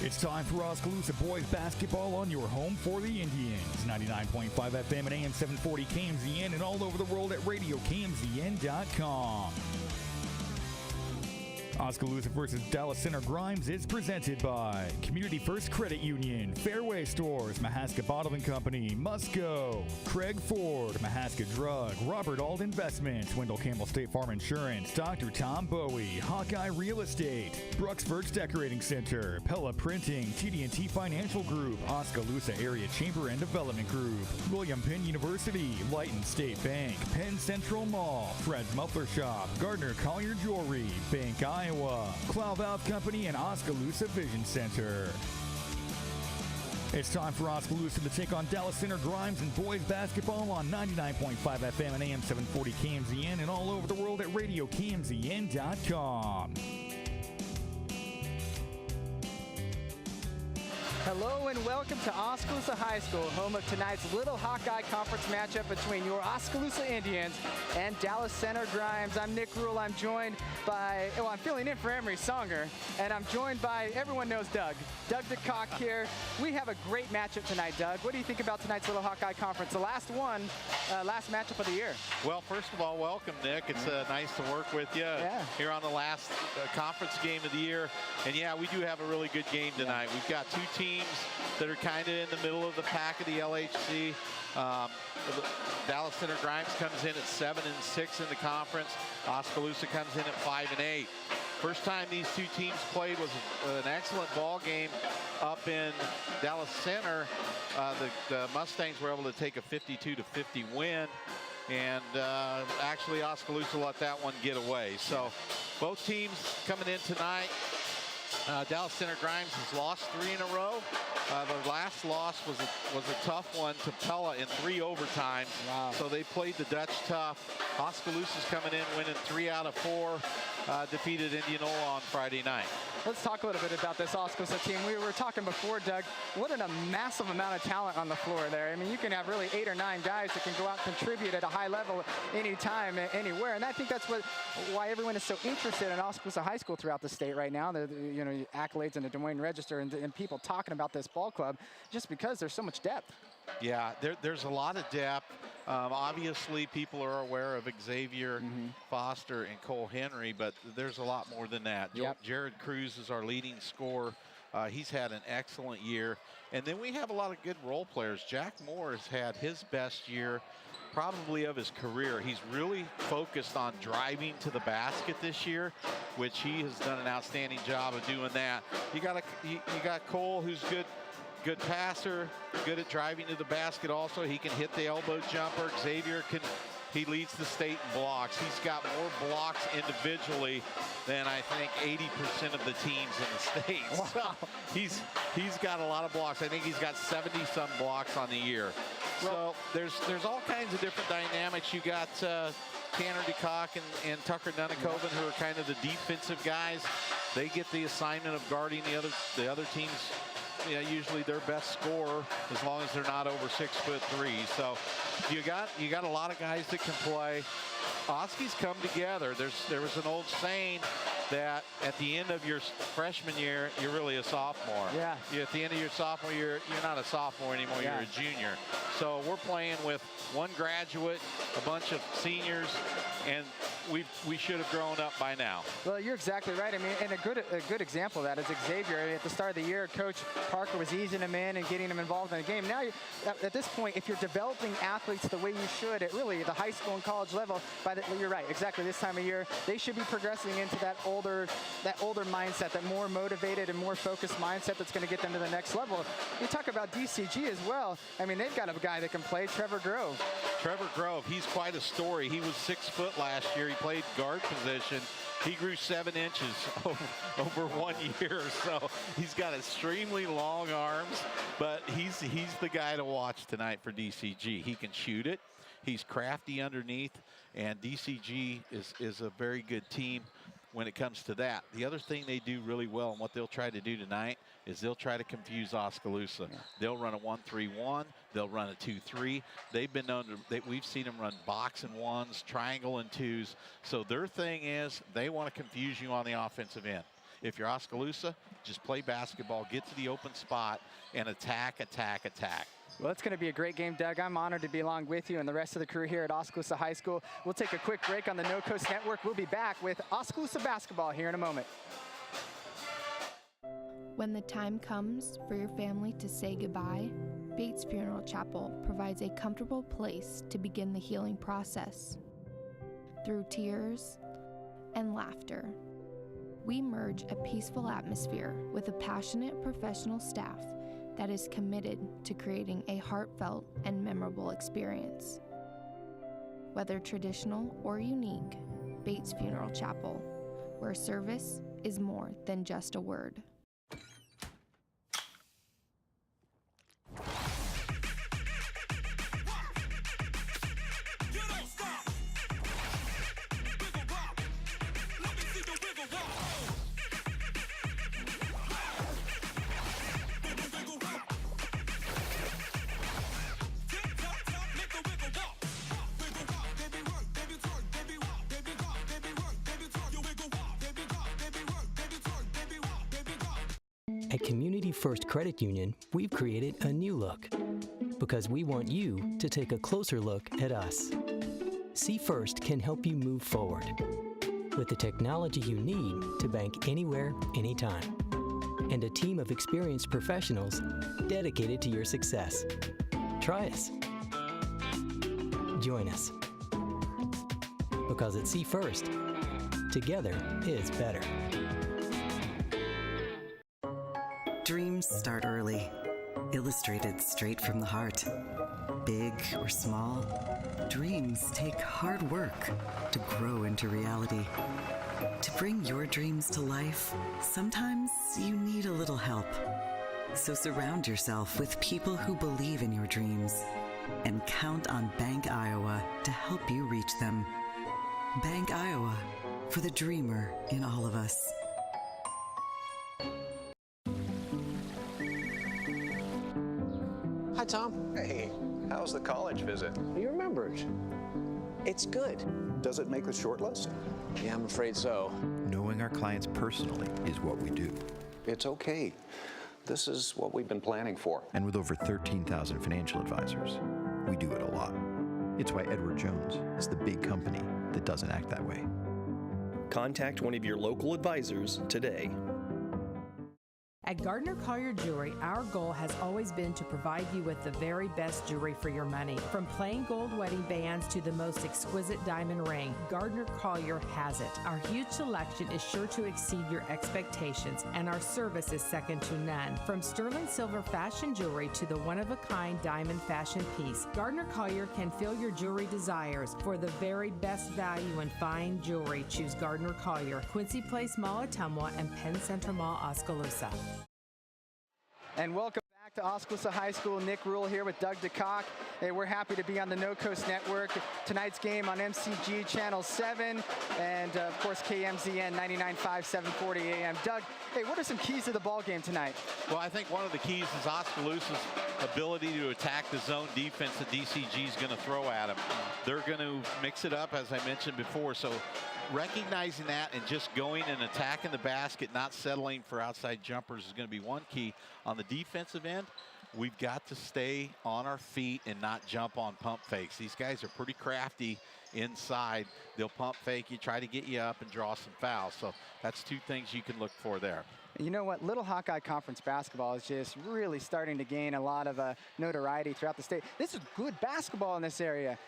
It's time for Oskaloosa Boys basketball on your home for the Indians. 99.5 FM and AM 740 KMZN and all over the world at RadioKMZN.com. Oskaloosa versus Dallas Center Grimes is presented by Community First Credit Union, Fairway Stores, Mahaska Bottling Company, Musco, Craig Ford, Mahaska Drug, Robert Ald Investments, Wendell Campbell State Farm Insurance, Dr. Tom Bowie, Hawkeye Real Estate, Bruxford's Decorating Center, Pella Printing, TD&T Financial Group, Oskaloosa Area Chamber and Development Group, William Penn University, Lighton State Bank, Penn Central Mall, Fred's Muffler Shop, Gardner Collier Jewelry, Bank Iowa, Clow Valve Company, and Oskaloosa Vision Center. It's time for Oskaloosa to take on Dallas Center Grimes and boys basketball on 99.5 FM and AM 740 KMZN and all over the world at RadioKMZN.com. Hello and welcome to Oskaloosa High School, home of tonight's Little Hawkeye Conference matchup between your Oskaloosa Indians and Dallas Center Grimes. I'm Nick Rule. I'm joined by, I'm filling in for Emery Songer, and I'm joined by, everyone knows Doug DeCock here. We have a great matchup tonight, Doug. What do you think about tonight's Little Hawkeye Conference? The last one, last matchup of the year. Well, first of all, welcome, Nick. It's nice to work with you here on the last conference game of the year. And yeah, we do have a really good game tonight. We've got two teams that are kind of in the middle of the pack of the LHC. Dallas Center Grimes comes in at 7-6 in the conference. Oskaloosa comes in at 5-8. First time these two teams played was an excellent ball game up in Dallas Center. The Mustangs were able to take a 52-50 win, and actually Oskaloosa let that one get away. So both teams coming in tonight. Dallas Center Grimes has lost 3 in a row. The last loss was a tough one to Pella in 3 overtimes. Wow. So they played the Dutch tough. Oskaloosa's coming in winning 3 out of 4. Defeated Indianola on Friday night. Let's talk a little bit about this Oskaloosa team. We were talking before, Doug, what a massive amount of talent on the floor there. I mean, you can have really 8 or 9 guys that can go out and contribute at a high level anytime, anywhere. And I think that's why everyone is so interested in Oskaloosa High School throughout the state right now. The accolades in the Des Moines Register and people talking about this ball club just because there's so much depth. Yeah, there's a lot of depth. Obviously, people are aware of Xavier Foster and Cole Henry, but there's a lot more than that. Yep. Jared Cruz is our leading scorer. He's had an excellent year. And then we have a lot of good role players. Jack Moore has had his best year probably of his career. He's really focused on driving to the basket this year, which he has done an outstanding job of doing that. You got Cole, who's good passer, good at driving to the basket also. He can hit the elbow jumper. Xavier he leads the state in blocks. He's got more blocks individually than I think 80% of the teams in the state. Wow. So he's got a lot of blocks. I think he's got 70-some blocks on the year. So there's all kinds of different dynamics. You got Tanner DeCock and Tucker Nunakoven, who are kind of the defensive guys. They get the assignment of guarding the other team's usually their best scorer, as long as they're not over 6'3". So you got a lot of guys that can play. Oski's come together. There was an old saying that at the end of your freshman year, you're really a sophomore. Yeah. At the end of your sophomore year, you're not a sophomore anymore. Yeah. You're a junior. So we're playing with one graduate, a bunch of seniors, and we should have grown up by now. Well, you're exactly right. I mean, and a good example of that is Xavier. At the start of the year, Coach Parker was easing him in and getting him involved in the game. Now, at this point, if you're developing athletes the way you should at really the high school and college level, you're right, exactly this time of year, they should be progressing into that older mindset, that more motivated and more focused mindset that's going to get them to the next level. You talk about DCG as well. I mean, they've got a guy that can play, Trevor Grove. Trevor Grove, he's quite a story. He was 6 foot last year. He played guard position. He grew 7 inches over 1 year, so he's got extremely long arms, but he's the guy to watch tonight for DCG. He can shoot it. He's crafty underneath, and DCG is a very good team when it comes to that. The other thing they do really well, and what they'll try to do tonight, is they'll try to confuse Oskaloosa. Yeah. They'll run a 1-3-1. They'll run a 2-3. They've been known to, we've seen them run box and ones, triangle and twos. So their thing is they want to confuse you on the offensive end. if you're Oskaloosa, just play basketball, get to the open spot, and attack, attack, attack. Well, it's going to be a great game, Doug. I'm honored to be along with you and the rest of the crew here at Oskaloosa High School. We'll take a quick break on the No Coast Network. We'll be back with Oskaloosa basketball here in a moment. When the time comes for your family to say goodbye, Bates Funeral Chapel provides a comfortable place to begin the healing process. Through tears and laughter, we merge a peaceful atmosphere with a passionate professional staff that is committed to creating a heartfelt and memorable experience. Whether traditional or unique, Bates Funeral Chapel, where service is more than just a word. At Community First Credit Union, we've created a new look because we want you to take a closer look at us. See First can help you move forward with the technology you need to bank anywhere, anytime, and a team of experienced professionals dedicated to your success. Try us. Join us. Because at See First, together is better. Dreams start early, illustrated straight from the heart. Big or small, dreams take hard work to grow into reality. To bring your dreams to life, sometimes you need a little help. So surround yourself with people who believe in your dreams and count on Bank Iowa to help you reach them. Bank Iowa, for the dreamer in all of us. Hi, Tom. Hey, how's the college visit? You remembered. It's good. Does it make the short list? Yeah, I'm afraid so. Knowing our clients personally is what we do. It's okay. This is what we've been planning for. And with over 13,000 financial advisors, we do it a lot. It's why Edward Jones is the big company that doesn't act that way. Contact one of your local advisors today. At Gardner Collier Jewelry, our goal has always been to provide you with the very best jewelry for your money. From plain gold wedding bands to the most exquisite diamond ring, Gardner Collier has it. Our huge selection is sure to exceed your expectations, and our service is second to none. From sterling silver fashion jewelry to the one-of-a-kind diamond fashion piece, Gardner Collier can fill your jewelry desires. For the very best value in fine jewelry, choose Gardner Collier, Quincy Place Mall, Ottumwa, and Penn Center Mall, Oskaloosa. And welcome back to Oskaloosa High School. Nick Rule here with Doug DeCock. Hey, we're happy to be on the No Coast Network. Tonight's game on MCG Channel 7 and, of course, KMZN 99.5, 740 AM. Doug, hey, what are some keys to the ball game tonight? Well, I think one of the keys is Oskaloosa's ability to attack the zone defense that DCG is going to throw at them. They're going to mix it up, as I mentioned before. So recognizing that and just going and attacking the basket, not settling for outside jumpers is going to be one key. On the defensive end, we've got to stay on our feet and not jump on pump fakes. These guys are pretty crafty inside. They'll pump fake you, try to get you up and draw some fouls. So that's two things you can look for there. You know what? Little Hawkeye Conference basketball is just really starting to gain a lot of notoriety throughout the state. This is good basketball in this area.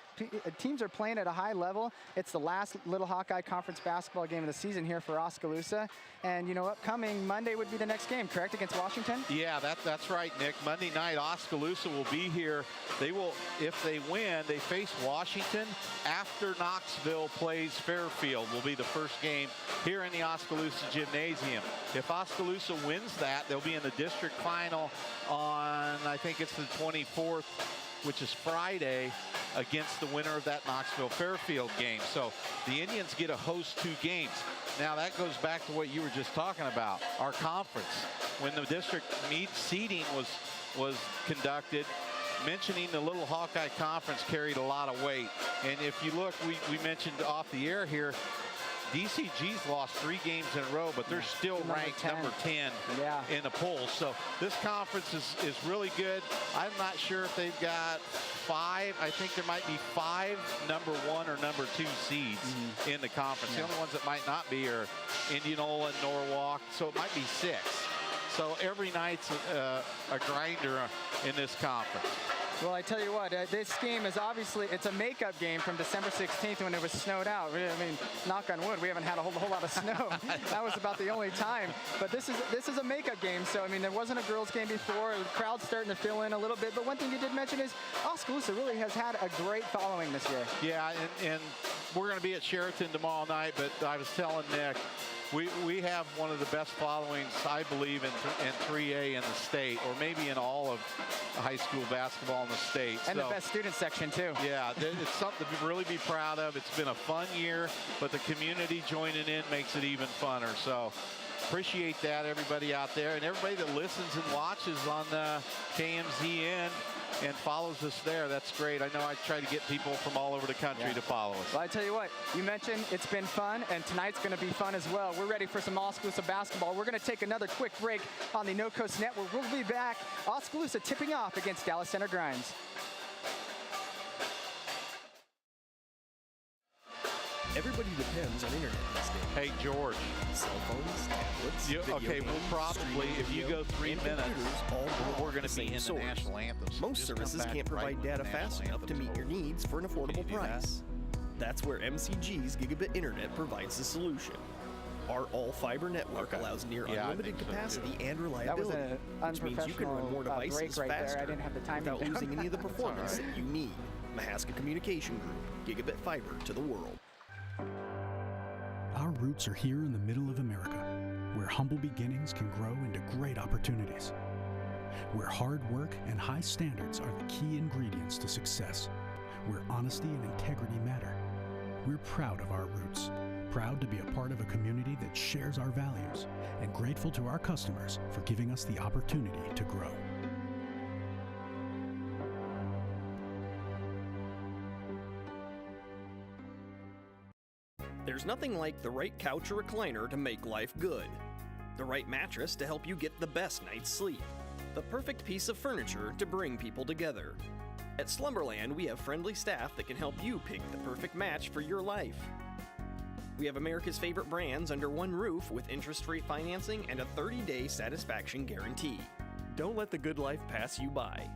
Teams are playing at a high level. It's the last Little Hawkeye Conference basketball game of the season here for Oskaloosa. And, you know, upcoming Monday would be the next game, correct, against Washington? Yeah, that's right, Nick. Monday night, Oskaloosa will be here. They will, if they win, they face Washington after Knoxville plays Fairfield. Will be the first game here in the Oskaloosa Gymnasium. If Oskaloosa wins that, they'll be in the district final on, I think it's the 24th, which is Friday, against the winner of that Knoxville-Fairfield game. So the Indians get to host two games. Now that goes back to what you were just talking about, our conference. When the district seeding was conducted, mentioning the Little Hawkeye Conference carried a lot of weight. And if you look, we mentioned off the air here, DCG's lost 3 games in a row, but they're still ranked number 10 in the polls. So this conference is really good. I'm not sure if they've got 5. I think there might be 5 number 1 or number 2 seeds in the conference. The only ones that might not be are Indianola and Norwalk, so it might be 6. So every night's a grinder in this conference. Well, I tell you what, this game is obviously, it's a makeup game from December 16th when it was snowed out. I mean, knock on wood, we haven't had a whole lot of snow. That was about the only time. But this is a makeup game. So, I mean, there wasn't a girls game before. The crowd's starting to fill in a little bit. But one thing you did mention is Oskaloosa really has had a great following this year. Yeah, and we're going to be at Sheraton tomorrow night. But I was telling Nick, we have one of the best followings, I believe, in 3A in the state, or maybe in all of high school basketball in the state. And so, the best student section, too. Yeah, it's something to really be proud of. It's been a fun year, but the community joining in makes it even funner. So appreciate that, everybody out there, and everybody that listens and watches on KMZN and follows us there. That's great. I know I try to get people from all over the country to follow us. Well, I tell you what, you mentioned it's been fun, and tonight's going to be fun as well. We're ready for some Oskaloosa basketball. We're going to take another quick break on the No Coast Network. We'll be back. Oskaloosa tipping off against Dallas Center Grimes. Everybody depends on internet these days. Hey, George. Cell phones, tablets, okay, we'll probably, if you go 3 minutes, we're going to be in the national anthem. So most services can't provide data fast enough to meet your needs for an affordable price. That's where MCG's Gigabit Internet provides the solution. Our all-fiber network allows near unlimited capacity and reliability, which means you can run more devices faster without losing any of the performance that you need. Mahaska Communication Group, Gigabit Fiber to the world. Our roots are here in the middle of America, where humble beginnings can grow into great opportunities, where hard work and high standards are the key ingredients to success, where honesty and integrity matter. We're proud of our roots, proud to be a part of a community that shares our values, and grateful to our customers for giving us the opportunity to grow. There's nothing like the right couch or recliner to make life good. The right mattress to help you get the best night's sleep. The perfect piece of furniture to bring people together. At Slumberland, we have friendly staff that can help you pick the perfect match for your life. We have America's favorite brands under one roof with interest-free financing and a 30-day satisfaction guarantee. Don't let the good life pass you by.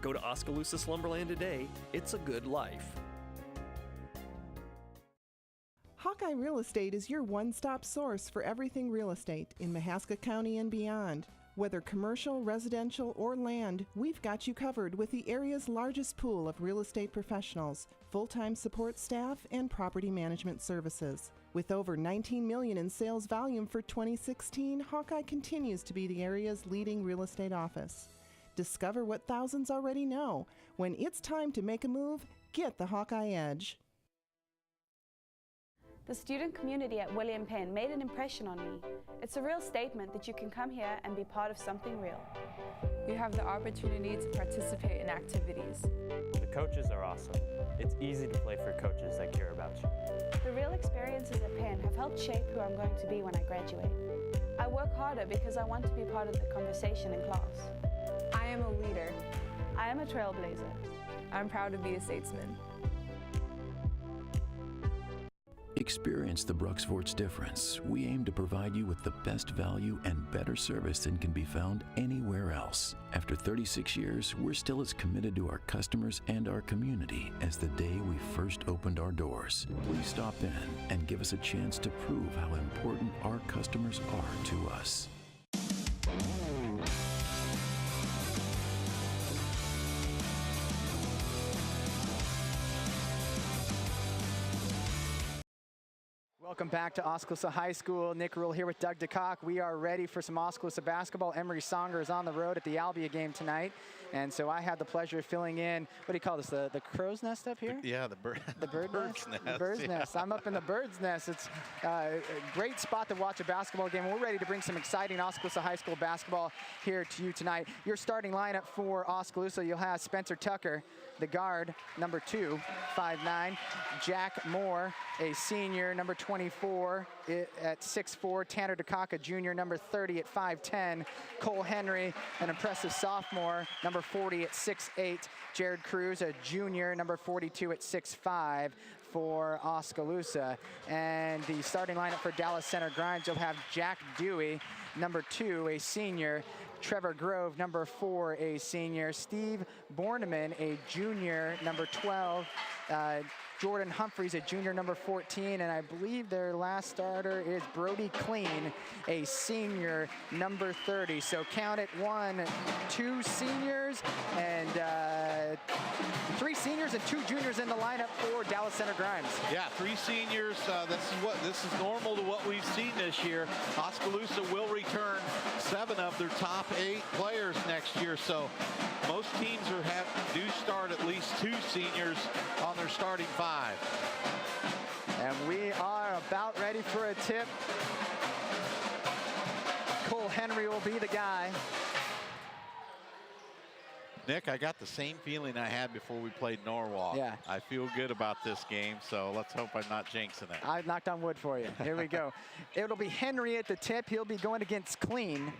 Go to Oskaloosa Slumberland today. It's a good life. Hawkeye Real Estate is your one-stop source for everything real estate in Mahaska County and beyond. Whether commercial, residential, or land, we've got you covered with the area's largest pool of real estate professionals, full-time support staff, and property management services. With over $19 million in sales volume for 2016, Hawkeye continues to be the area's leading real estate office. Discover what thousands already know. When it's time to make a move, get the Hawkeye Edge. The student community at William Penn made an impression on me. It's a real statement that you can come here and be part of something real. You have the opportunity to participate in activities. The coaches are awesome. It's easy to play for coaches that care about you. The real experiences at Penn have helped shape who I'm going to be when I graduate. I work harder because I want to be part of the conversation in class. I am a leader. I am a trailblazer. I'm proud to be a statesman. Experience the Bruxfort's difference. We aim to provide you with the best value and better service than can be found anywhere else. After 36 years, we're still as committed to our customers and our community as the day we first opened our doors. Please stop in and give us a chance to prove how important our customers are to us. Welcome back to Oskaloosa High School. Nick Rule here with Doug DeCock. We are ready for some Oskaloosa basketball. Emery Songer is on the road at the Albia game tonight. And so I had the pleasure of filling in, what do you call this, the crow's nest up here? The bird bird's nest. The bird's nest. I'm up in the bird's nest. It's a great spot to watch a basketball game. We're ready to bring some exciting Oskaloosa High School basketball here to you tonight. Your starting lineup for Oskaloosa, you'll have Spencer Tucker, the guard, number 2, 5'9". Jack Moore, a senior, number 20. 24 at 6'4", Tanner DeCocca Jr., number 30 at 5'10", Cole Henry, an impressive sophomore, number 40 at 6'8", Jared Cruz, a junior, number 42 at 6'5", for Oskaloosa. And the starting lineup for Dallas Center Grimes, you'll have Jack Dewey, number 2, a senior, Trevor Grove, number 4, a senior, Steve Borneman, a junior, number 12, Jordan Humphreys, a junior, number 14, and I believe their last starter is Brody Clean, a senior, number 30. So count it, 1, 2 seniors, and 3 seniors and 2 juniors in the lineup for Dallas Center Grimes. Yeah, 3 seniors. This is normal to what we've seen this year. Oskaloosa will return 7 of their top 8 players next year, so most teams do start at least 2 seniors on their starting 5. And we are about ready for a tip. Cole Henry will be the guy. Nick, I got the same feeling I had before we played Norwalk. Yeah. I feel good about this game, so let's hope I'm not jinxing it. I knocked on wood for you. Here we go. It'll be Henry at the tip. He'll be going against Clean.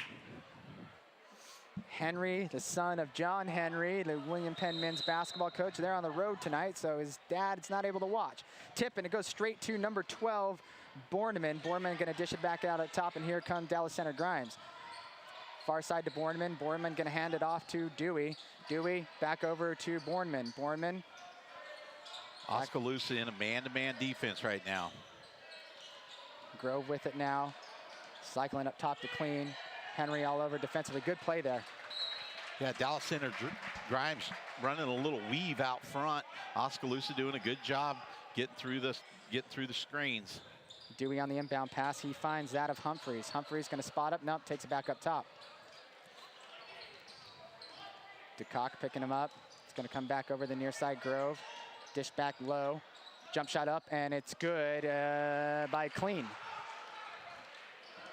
Henry, the son of John Henry, the William Penn men's basketball coach. They're on the road tonight, so his dad's not able to watch. Tip, and it goes straight to number 12, Borneman. Borneman going to dish it back out at top, and here comes Dallas Center Grimes. Far side to Borneman. Borneman going to hand it off to Dewey. Dewey back over to Borneman. Borneman. Oskaloosa in a man-to-man defense right now. Grove with it now. Cycling up top to Clean. Henry all over defensively. Good play there. Yeah, Dallas Center Grimes running a little weave out front. Oskaloosa doing a good job getting through the screens. Dewey on the inbound pass. He finds that of Humphreys. Humphreys going to spot up. Nope, takes it back up top. DeCock picking him up. It's going to come back over the near side. Grove. Dish back low. Jump shot up, and it's good by Clean.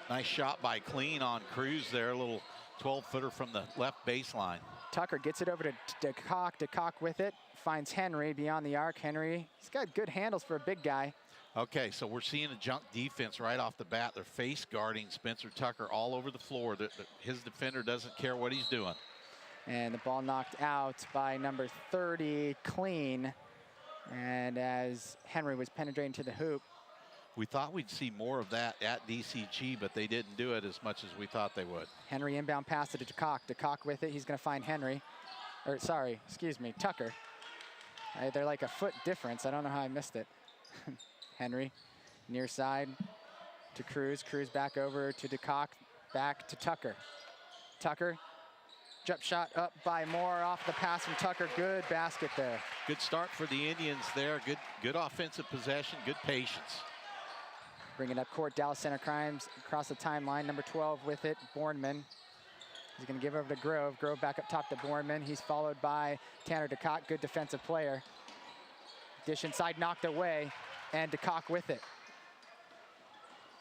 Nice shot by Clean on Cruz there. A little 12-footer from the left baseline. Tucker gets it over to DeCock. DeCock with it. Finds Henry beyond the arc. Henry, he's got good handles for a big guy. Okay, so we're seeing a junk defense right off the bat. They're face guarding Spencer Tucker all over the floor. His defender doesn't care what he's doing. And the ball knocked out by number 30, Clean. And as Henry was penetrating to the hoop. We thought we'd see more of that at DCG, but they didn't do it as much as we thought they would. Henry inbound pass to DeCock. DeCock with it. He's going to find Henry. Or, sorry, excuse me, Tucker. They're like a foot difference. I don't know how I missed it. Henry, near side to Cruz. Cruz back over to DeCock. Back to Tucker. Tucker, jump shot up by Moore off the pass from Tucker. Good basket there. Good start for the Indians there. Good offensive possession, good patience. Bring it up court, Dallas Center Grimes across the timeline. Number 12 with it, Borneman. He's going to give over to Grove. Grove back up top to Borneman. He's followed by Tanner DeCock, good defensive player. Dish inside, knocked away, and DeCock with it.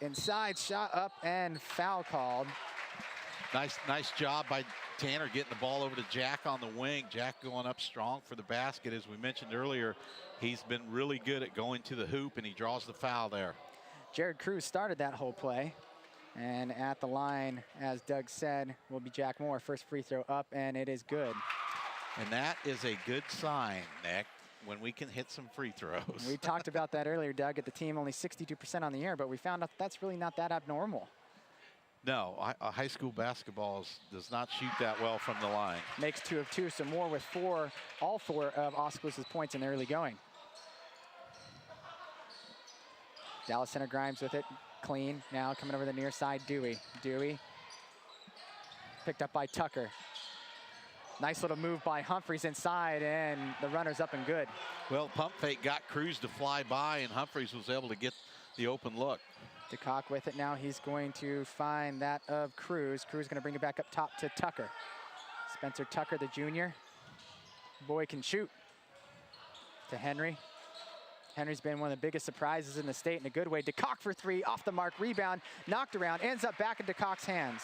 Inside, shot up, and foul called. Nice job by Tanner getting the ball over to Jack on the wing. Jack going up strong for the basket. As we mentioned earlier, he's been really good at going to the hoop, and he draws the foul there. Jared Cruz started that whole play. And at the line, as Doug said, will be Jack Moore. First free throw up, and it is good. And that is a good sign, Nick, when we can hit some free throws. We talked about that earlier, Doug, at the team only 62% on the year, but we found out that's really not that abnormal. No, high school basketball does not shoot that well from the line. Makes 2 of 2, so Moore with all four of Oskaloosa's points in the early going. Dallas Center Grimes with it, Clean. Now coming over the near side, Dewey. Dewey picked up by Tucker. Nice little move by Humphreys inside, and the runner's up and good. Well, pump fake got Cruz to fly by, and Humphreys was able to get the open look. DeCock with it now. He's going to find that of Cruz. Cruz going to bring it back up top to Tucker. Spencer Tucker, the junior. Boy can shoot. To Henry. Henry's been one of the biggest surprises in the state in a good way. DeCock for 3, off the mark, rebound, knocked around, ends up back in DeCock's hands.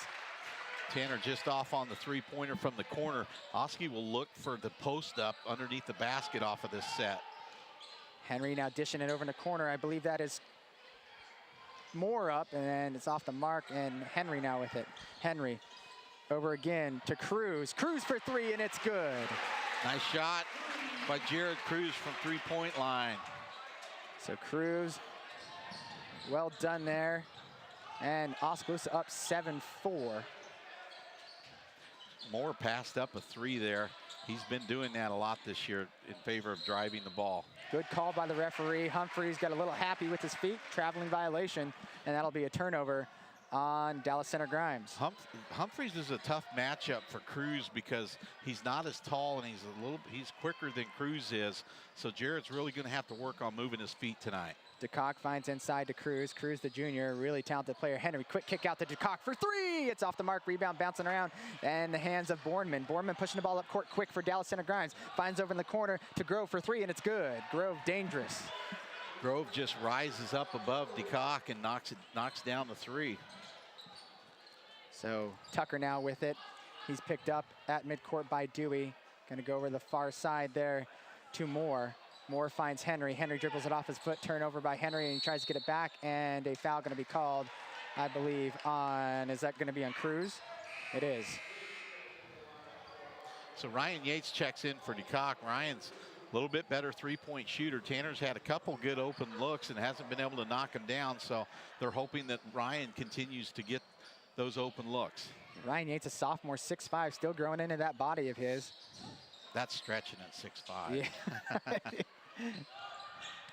Tanner just off on the three-pointer from the corner. Oski will look for the post up underneath the basket off of this set. Henry now dishing it over in the corner. I believe that is Moore up, and it's off the mark, and Henry now with it. Henry over again to Cruz. Cruz for three, and it's good. Nice shot by Jared Cruz from three-point line. So Cruz, well done there. And Oskaloosa up 7-4. Moore passed up a three there. He's been doing that a lot this year in favor of driving the ball. Good call by the referee. Humphreys got a little happy with his feet, traveling violation, and that'll be a turnover on Dallas Center Grimes. Humphreys is a tough matchup for Cruz because he's not as tall and he's quicker than Cruz is. So Jared's really going to have to work on moving his feet tonight. DeCock finds inside to Cruz. Cruz, the junior, really talented player. Henry, quick kick out to DeCock for three. It's off the mark, rebound bouncing around, and the hands of Bornman. Bornman pushing the ball up court quick for Dallas Center Grimes. Finds over in the corner to Grove for three, and it's good. Grove dangerous. Grove just rises up above DeCock and knocks down the three. So Tucker now with it. He's picked up at midcourt by Dewey. Gonna go over the far side there to Moore. Moore finds Henry. Henry dribbles it off his foot, turnover by Henry, and he tries to get it back, and a foul gonna be called, I believe, on, is that gonna be on Cruz? It is. So Ryan Yates checks in for DeCock. Ryan's a little bit better three-point shooter. Tanner's had a couple good open looks and hasn't been able to knock him down, so they're hoping that Ryan continues to get those open looks. Ryan Yates, a sophomore, 6'5", still growing into that body of his. That's stretching at 6'5". Yeah.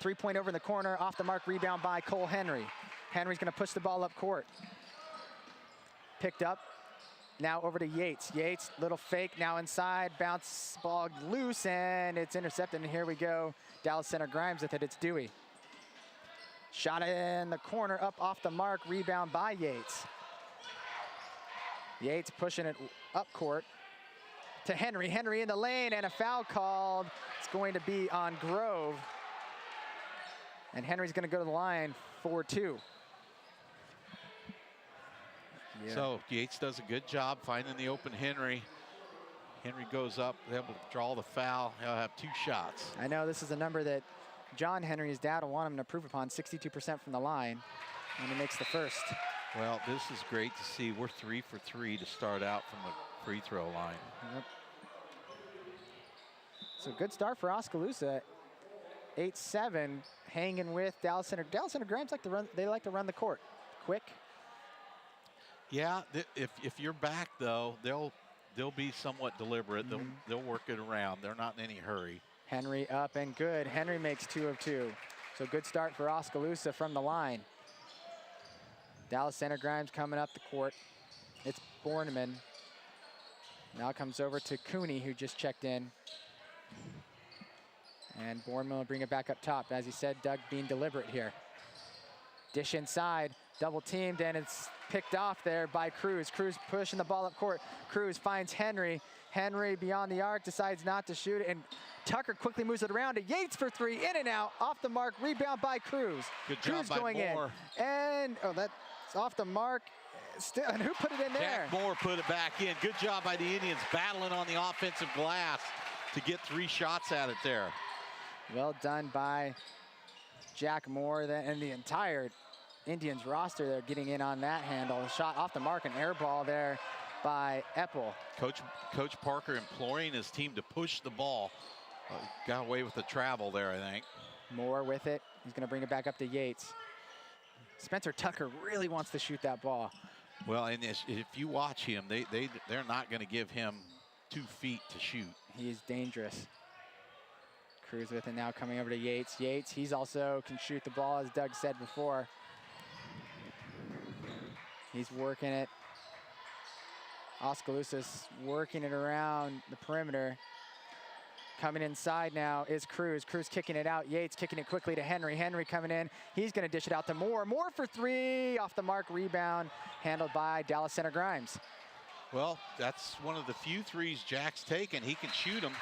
3-point over in the corner, off the mark, rebound by Cole Henry. Henry's gonna push the ball up court. Picked up, now over to Yates. Yates, little fake, now inside, bounce ball loose, and it's intercepted, and here we go. Dallas Center Grimes with it, it's Dewey. Shot in the corner, up off the mark, rebound by Yates. Yates pushing it up court to Henry. Henry in the lane, and a foul called. It's going to be on Grove. And Henry's going to go to the line for two. Yeah. So Yates does a good job finding the open Henry. Henry goes up, able to draw the foul. He'll have two shots. I know this is a number that John Henry, his dad, will want him to improve upon, 62% from the line, and he makes the first. Well, this is great to see. We're 3 for 3 to start out from the free throw line. Yep. So good start for Oskaloosa. 8-7, hanging with Dallas Center. Dallas Center Grimes like to run. They like to run the court quick. Yeah, if you're back though, they'll be somewhat deliberate. They'll work it around. They're not in any hurry. Henry up and good. Henry makes 2 of 2. So good start for Oskaloosa from the line. Dallas Center Grimes coming up the court. It's Borneman. Now comes over to Cooney, who just checked in. And Borneman will bring it back up top. As he said, Doug being deliberate here. Dish inside, double teamed, and it's picked off there by Cruz. Cruz pushing the ball up court. Cruz finds Henry. Henry beyond the arc, decides not to shoot it, and Tucker quickly moves it around to Yates for three, in and out, off the mark, rebound by Cruz. Good job by Moore. And, oh, that's off the mark. Still, and who put it in there? Jack Moore put it back in. Good job by the Indians, battling on the offensive glass to get 3 shots at it there. Well done by Jack Moore and the entire Indians roster. They're getting in on that handle. A shot off the mark, an air ball there by Eppel. Coach Parker imploring his team to push the ball. Got away with the travel there, I think. Moore with it. He's going to bring it back up to Yates. Spencer Tucker really wants to shoot that ball. Well, and if you watch him, they're not going to give him 2 feet to shoot. He is dangerous. Cruz with it now, coming over to Yates. Yates, he's also can shoot the ball, as Doug said before. He's working it. Oskaloosa's working it around the perimeter. Coming inside now is Cruz. Cruz kicking it out. Yates kicking it quickly to Henry. Henry coming in. He's going to dish it out to Moore. Moore for 3. Off the mark, rebound handled by Dallas Center Grimes. Well, that's one of the few threes Jack's taken. He can shoot them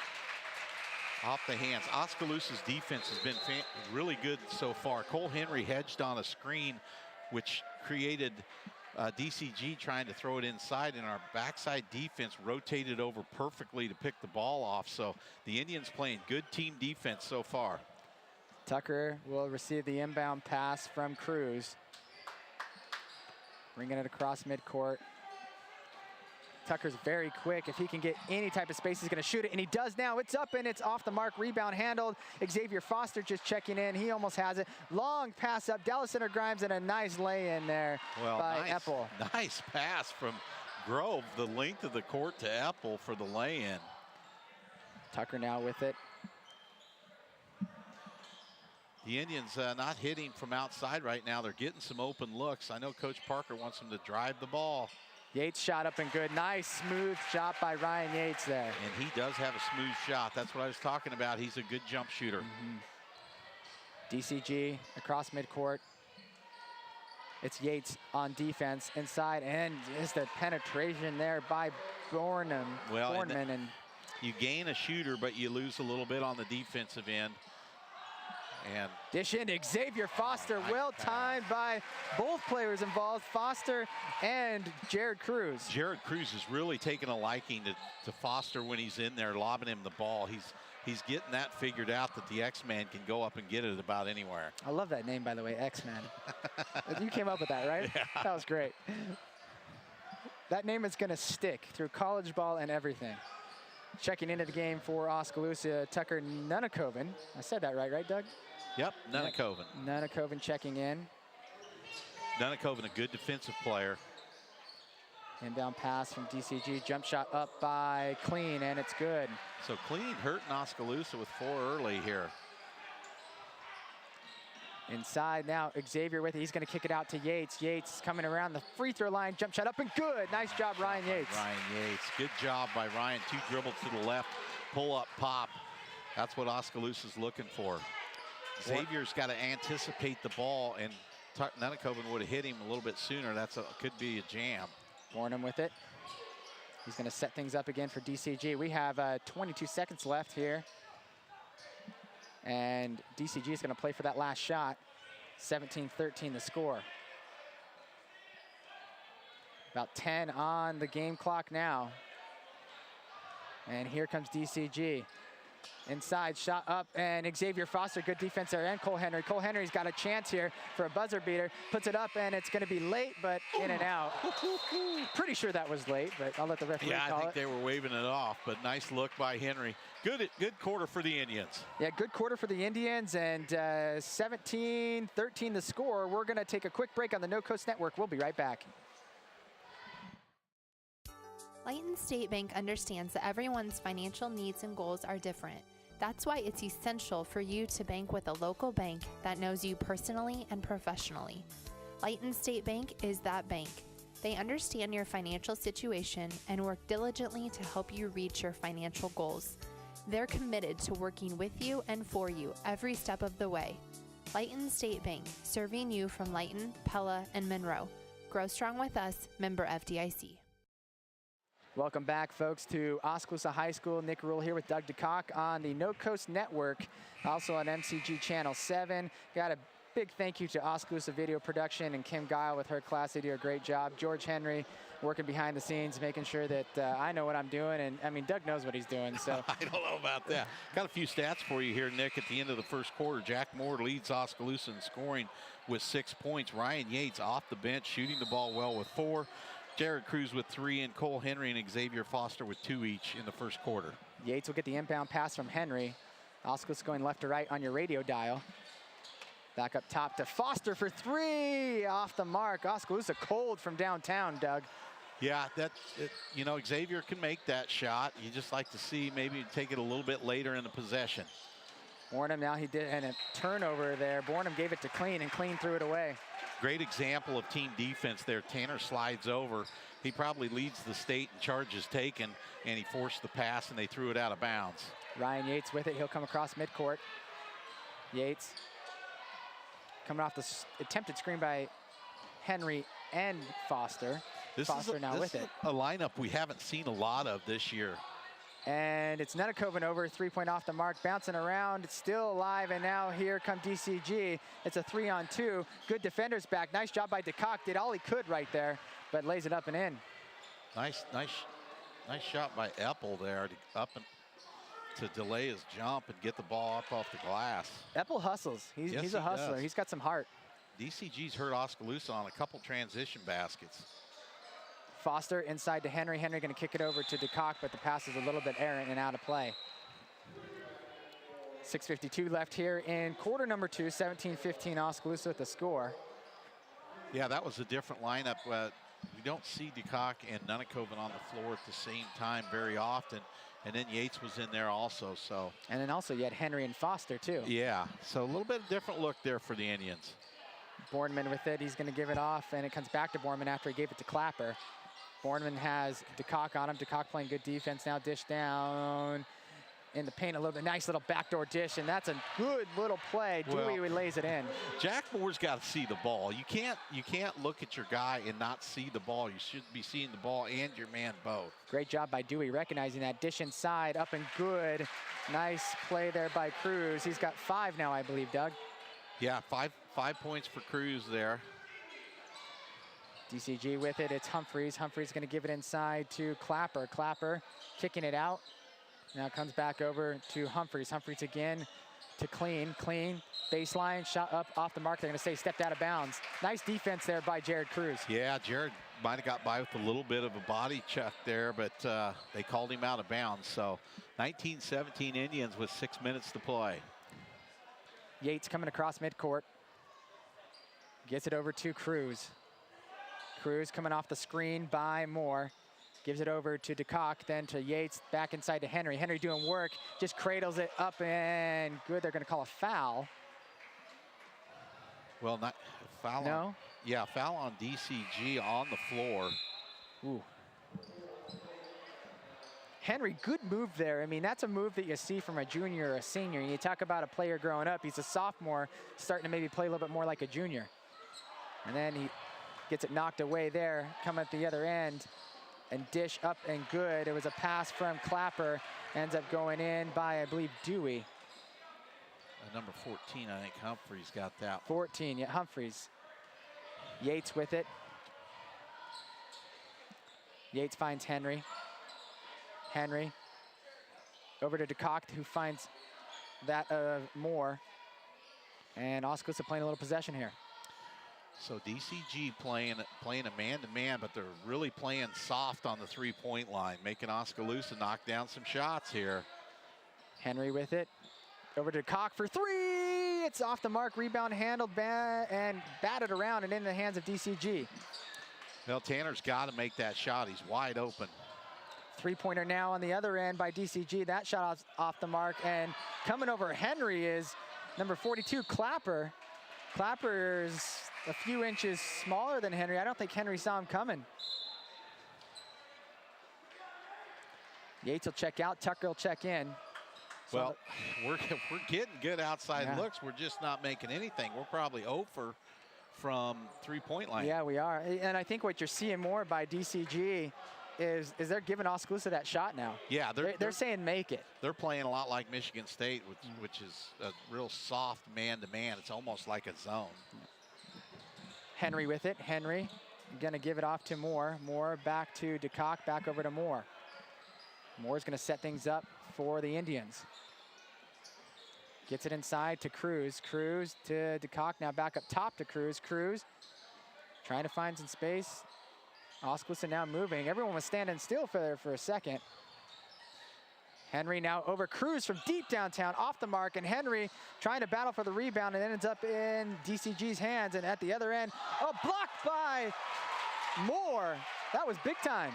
off the hands. Oskaloosa's defense has been really good so far. Cole Henry hedged on a screen, which created DCG trying to throw it inside, and our backside defense rotated over perfectly to pick the ball off. So the Indians playing good team defense so far. Tucker will receive the inbound pass from Cruz. Bringing it across midcourt. Tucker's very quick. If he can get any type of space, he's going to shoot it, and he does now. It's up, and it's off the mark. Rebound handled. Xavier Foster just checking in. He almost has it. Long pass up. Dallas Center Grimes, and a nice lay-in there by Epple. Nice pass from Grove, the length of the court to Epple for the lay-in. Tucker now with it. The Indians not hitting from outside right now. They're getting some open looks. I know Coach Parker wants them to drive the ball. Yates shot up and good. Nice smooth shot by Ryan Yates there. And he does have a smooth shot. That's what I was talking about. He's a good jump shooter. DCG across midcourt. It's Yates on defense inside, and just the penetration there by Bornman. Well, and you gain a shooter, but you lose a little bit on the defensive end. And dish into Xavier Foster, well timed by both players involved, Foster and Jared Cruz. Jared Cruz is really taking a liking to Foster when he's in there lobbing him the ball. He's getting that figured out, that the X-Man can go up and get it about anywhere. I love that name, by the way, X-Man. You came up with that, right? Yeah. That was great. That name is going to stick through college ball and everything. Checking into the game for Oskaloosa, Tucker Nunakoven. I said that right, Doug? Yep, Nunakoven. Nunakoven checking in. Nunakoven, a good defensive player. Inbound pass from DCG, jump shot up by Clean, and it's good. So Clean hurting Oskaloosa with 4 early here. Inside now, Xavier with it. He's going to kick it out to Yates. Yates coming around the free throw line, jump shot up and good. Nice job, Ryan Yates. Ryan Yates, good job by Ryan. 2 dribbles to the left, pull up, pop. That's what Oskaloosa's looking for. Xavier's got to anticipate the ball, and Nunakoven would have hit him a little bit sooner. Could be a jam. Warnham with it. He's going to set things up again for DCG. We have 22 seconds left here. And DCG is going to play for that last shot. 17-13 the score. About 10 on the game clock now. And here comes DCG. Inside, shot up, and Xavier Foster, good defense there, and Cole Henry. Cole Henry's got a chance here for a buzzer beater. Puts it up, and it's going to be late, but in and out. Pretty sure that was late, but I'll let the referee call it. Yeah, I think they were waving it off, but nice look by Henry. Good quarter for the Indians. Yeah, good quarter for the Indians, and 17-13 the score. We're going to take a quick break on the No Coast Network. We'll be right back. Lighton State Bank understands that everyone's financial needs and goals are different. That's why it's essential for you to bank with a local bank that knows you personally and professionally. Lighton State Bank is that bank. They understand your financial situation and work diligently to help you reach your financial goals. They're committed to working with you and for you every step of the way. Lighton State Bank, serving you from Lighton, Pella, and Monroe. Grow strong with us, member FDIC. Welcome back, folks, to Oskaloosa High School. Nick Rule here with Doug DeCock on the No Coast Network, also on MCG Channel 7. Got a big thank you to Oskaloosa Video Production and Kim Guile with her class. They do a great job. George Henry working behind the scenes, making sure that I know what I'm doing. And, I mean, Doug knows what he's doing. So I don't know about that. Got a few stats for you here, Nick, at the end of the first quarter. Jack Moore leads Oskaloosa in scoring with 6 points. Ryan Yates off the bench, shooting the ball well with 4. Jared Cruz with 3, and Cole Henry and Xavier Foster with 2 each in the first quarter. Yates will get the inbound pass from Henry. Oskaloosa going left to right on your radio dial. Back up top to Foster for 3, off the mark. Oskaloosa cold from downtown, Doug. Yeah, Xavier can make that shot. You just like to see maybe take it a little bit later in the possession. Bornham now, he did, and a turnover there. Bornham gave it to Clean, and Clean threw it away. Great example of team defense there. Tanner slides over. He probably leads the state in charges taken, and he forced the pass, and they threw it out of bounds. Ryan Yates with it. He'll come across midcourt. Yates coming off the attempted screen by Henry and Foster. Foster now with it. A lineup we haven't seen a lot of this year. And it's Nunakoven over, 3-point off the mark, bouncing around. It's still alive, and now here come DCG. It's a 3-on-2. Good defenders back. Nice job by DeCock. Did all he could right there, but lays it up and in. Nice shot by Epple there to delay his jump and get the ball up off the glass. Epple hustles. He's a hustler. He's got some heart. DCG's hurt Oskaloosa on a couple transition baskets. Foster inside to Henry. Henry going to kick it over to DeCock, but the pass is a little bit errant and out of play. 6:52 left here in quarter number 2, 17-15 Oskaloosa with the score. Yeah, that was a different lineup. We don't see DeCock and Nunnekoven on the floor at the same time very often. And then Yates was in there also, so. And then also you had Henry and Foster too. Yeah, so a little bit of different look there for the Indians. Bornman with it, he's gonna give it off, and it comes back to Bornman after he gave it to Clapper. Bornman has DeCock on him. DeCock playing good defense now, dish down in the paint a little bit. Nice little backdoor dish, and that's a good little play. Dewey lays it in. Jack Moore's got to see the ball. You can't look at your guy and not see the ball. You should be seeing the ball and your man both. Great job by Dewey recognizing that. Dish inside, up and good. Nice play there by Cruz. He's got 5 now, I believe, Doug. Yeah, five points for Cruz there. DCG with it, it's Humphreys. Humphreys gonna give it inside to Clapper. Clapper kicking it out. Now comes back over to Humphreys. Humphreys again to Clean. Clean, baseline, shot up off the mark. They're gonna say stepped out of bounds. Nice defense there by Jared Cruz. Yeah, Jared might have got by with a little bit of a body check there, but they called him out of bounds. So 19-17 Indians with 6 minutes to play. Yates coming across midcourt. Gets it over to Cruz. Cruz coming off the screen by Moore. Gives it over to DeCock, then to Yates, back inside to Henry. Henry doing work, just cradles it up and good. They're gonna call a foul. Well, not foul. No? Yeah, foul on DCG on the floor. Ooh. Henry, good move there. I mean, that's a move that you see from a junior or a senior. You talk about a player growing up, he's a sophomore, starting to maybe play a little bit more like a junior. And then he gets it knocked away there, come at the other end, and dish up and good. It was a pass from Clapper, ends up going in by, I believe, Dewey. Number 14, I think Humphreys got that. 14, yeah, Humphreys. Yates with it. Yates finds Henry. Henry over to DeCock, who finds that Moore. And Oskaloosa playing a little possession here. So DCG playing a man-to-man, but they're really playing soft on the three-point line, making Oskaloosa knock down some shots here. Henry with it. Over to DeCock for 3. It's off the mark, rebound handled and batted around and in the hands of DCG. Well, Tanner's got to make that shot. He's wide open. 3-pointer now on the other end by DCG. That shot off the mark, and coming over Henry is number 42, Clapper. Clapper's a few inches smaller than Henry. I don't think Henry saw him coming. Yates will check out, Tucker will check in. Well, we're getting good outside looks. We're just not making anything. We're probably over from three-point line. Yeah, we are. And I think what you're seeing more by DCG is they're giving Oskaloosa that shot now. Yeah, they're saying make it. They're playing a lot like Michigan State, which is a real soft man-to-man. It's almost like a zone. Henry with it. Henry gonna give it off to Moore. Moore back to DeCock, back over to Moore. Moore's gonna set things up for the Indians. Gets it inside to Cruz. Cruz to DeCock, now back up top to Cruz. Cruz trying to find some space. Oskaloosa now moving. Everyone was standing still for a second. Henry now over Cruz from deep downtown, off the mark, and Henry trying to battle for the rebound and it ends up in DCG's hands, and at the other end, blocked by Moore. That was big time.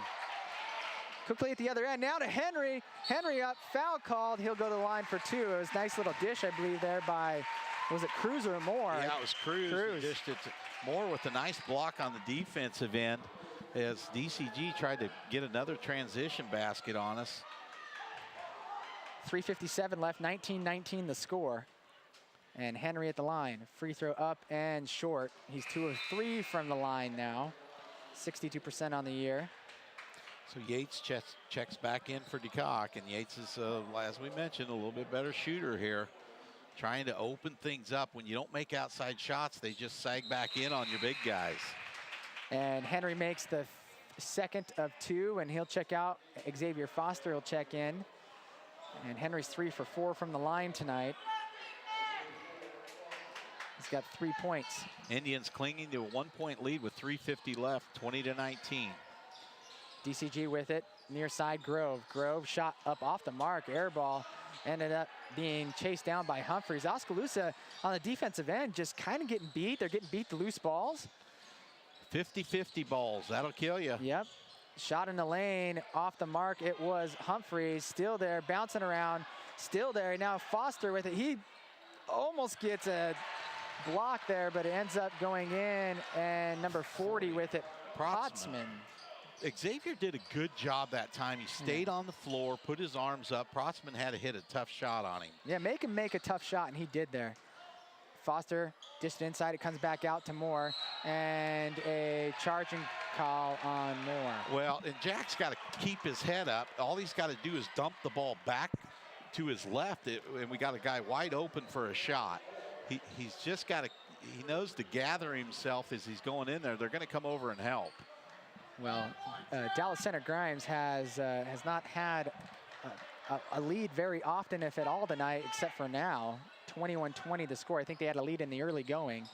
Quickly at the other end, now to Henry. Henry up, foul called. He'll go to the line for 2. It was a nice little dish, I believe, there by, was it Cruz or Moore? Yeah, it was Cruz. He dished it to Moore with a nice block on the defensive end as DCG tried to get another transition basket on us. 3:57 left, 19-19 the score. And Henry at the line. Free throw up and short. He's 2 of 3 from the line now. 62% on the year. So Yates checks back in for DeCock, and Yates is, as we mentioned, a little bit better shooter here. Trying to open things up. When you don't make outside shots, they just sag back in on your big guys. And Henry makes the second of 2, and he'll check out. Xavier Foster will check in. And Henry's 3 for 4 from the line tonight. He's got 3 points. Indians clinging to a 1-point lead with 3:50 left, 20-19. DCG with it, near side Grove. Grove shot up off the mark, air ball, ended up being chased down by Humphreys. Oskaloosa on the defensive end just kind of getting beat. They're getting beat to loose balls. 50-50 balls, that'll kill you. Yep, shot in the lane, off the mark. It was Humphreys, still there, bouncing around, still there. Now Foster with it. He almost gets a block there, but it ends up going in, and number 40 with it, Protzman. Xavier did a good job that time. He stayed on the floor, put his arms up. Protzman had to hit a tough shot on him. Yeah, make him make a tough shot, and he did there. Foster dished inside, it comes back out to Moore, and a charging call on Moore. Well, and Jack's got to keep his head up. All he's got to do is dump the ball back to his left, and we got a guy wide open for a shot. He's just got to, he knows to gather himself as he's going in there. They're going to come over and help. Well, Dallas Center Grimes has not had a lead very often, if at all, tonight, except for now. 21-20 the score. I think they had a lead in the early going.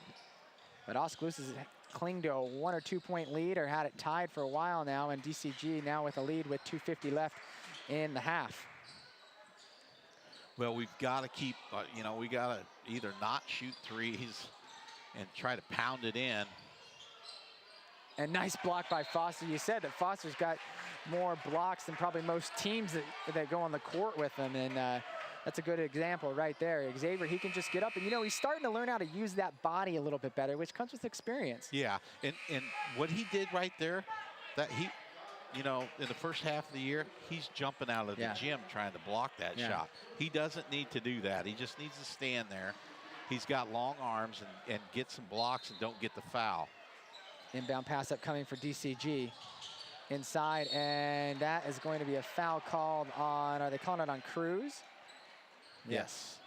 But Oskaloosa's clinging to a 1 or 2 point lead, or had it tied for a while now, and DCG now with a lead with 2:50 left in the half. Well, we've got to keep, you know, we got to either not shoot threes and try to pound it in. And nice block by Foster. You said that Foster's got more blocks than probably most teams that go on the court with him, and that's a good example right there. Xavier, he can just get up, and you know, he's starting to learn how to use that body a little bit better, which comes with experience. Yeah, and what he did right there, that he, you know, in the first half of the year, he's jumping out of the gym trying to block that shot. He doesn't need to do that. He just needs to stand there. He's got long arms and get some blocks and don't get the foul. Inbound pass up coming for DCG. Inside, and that is going to be a foul called on, are they calling it on Cruz? Yes.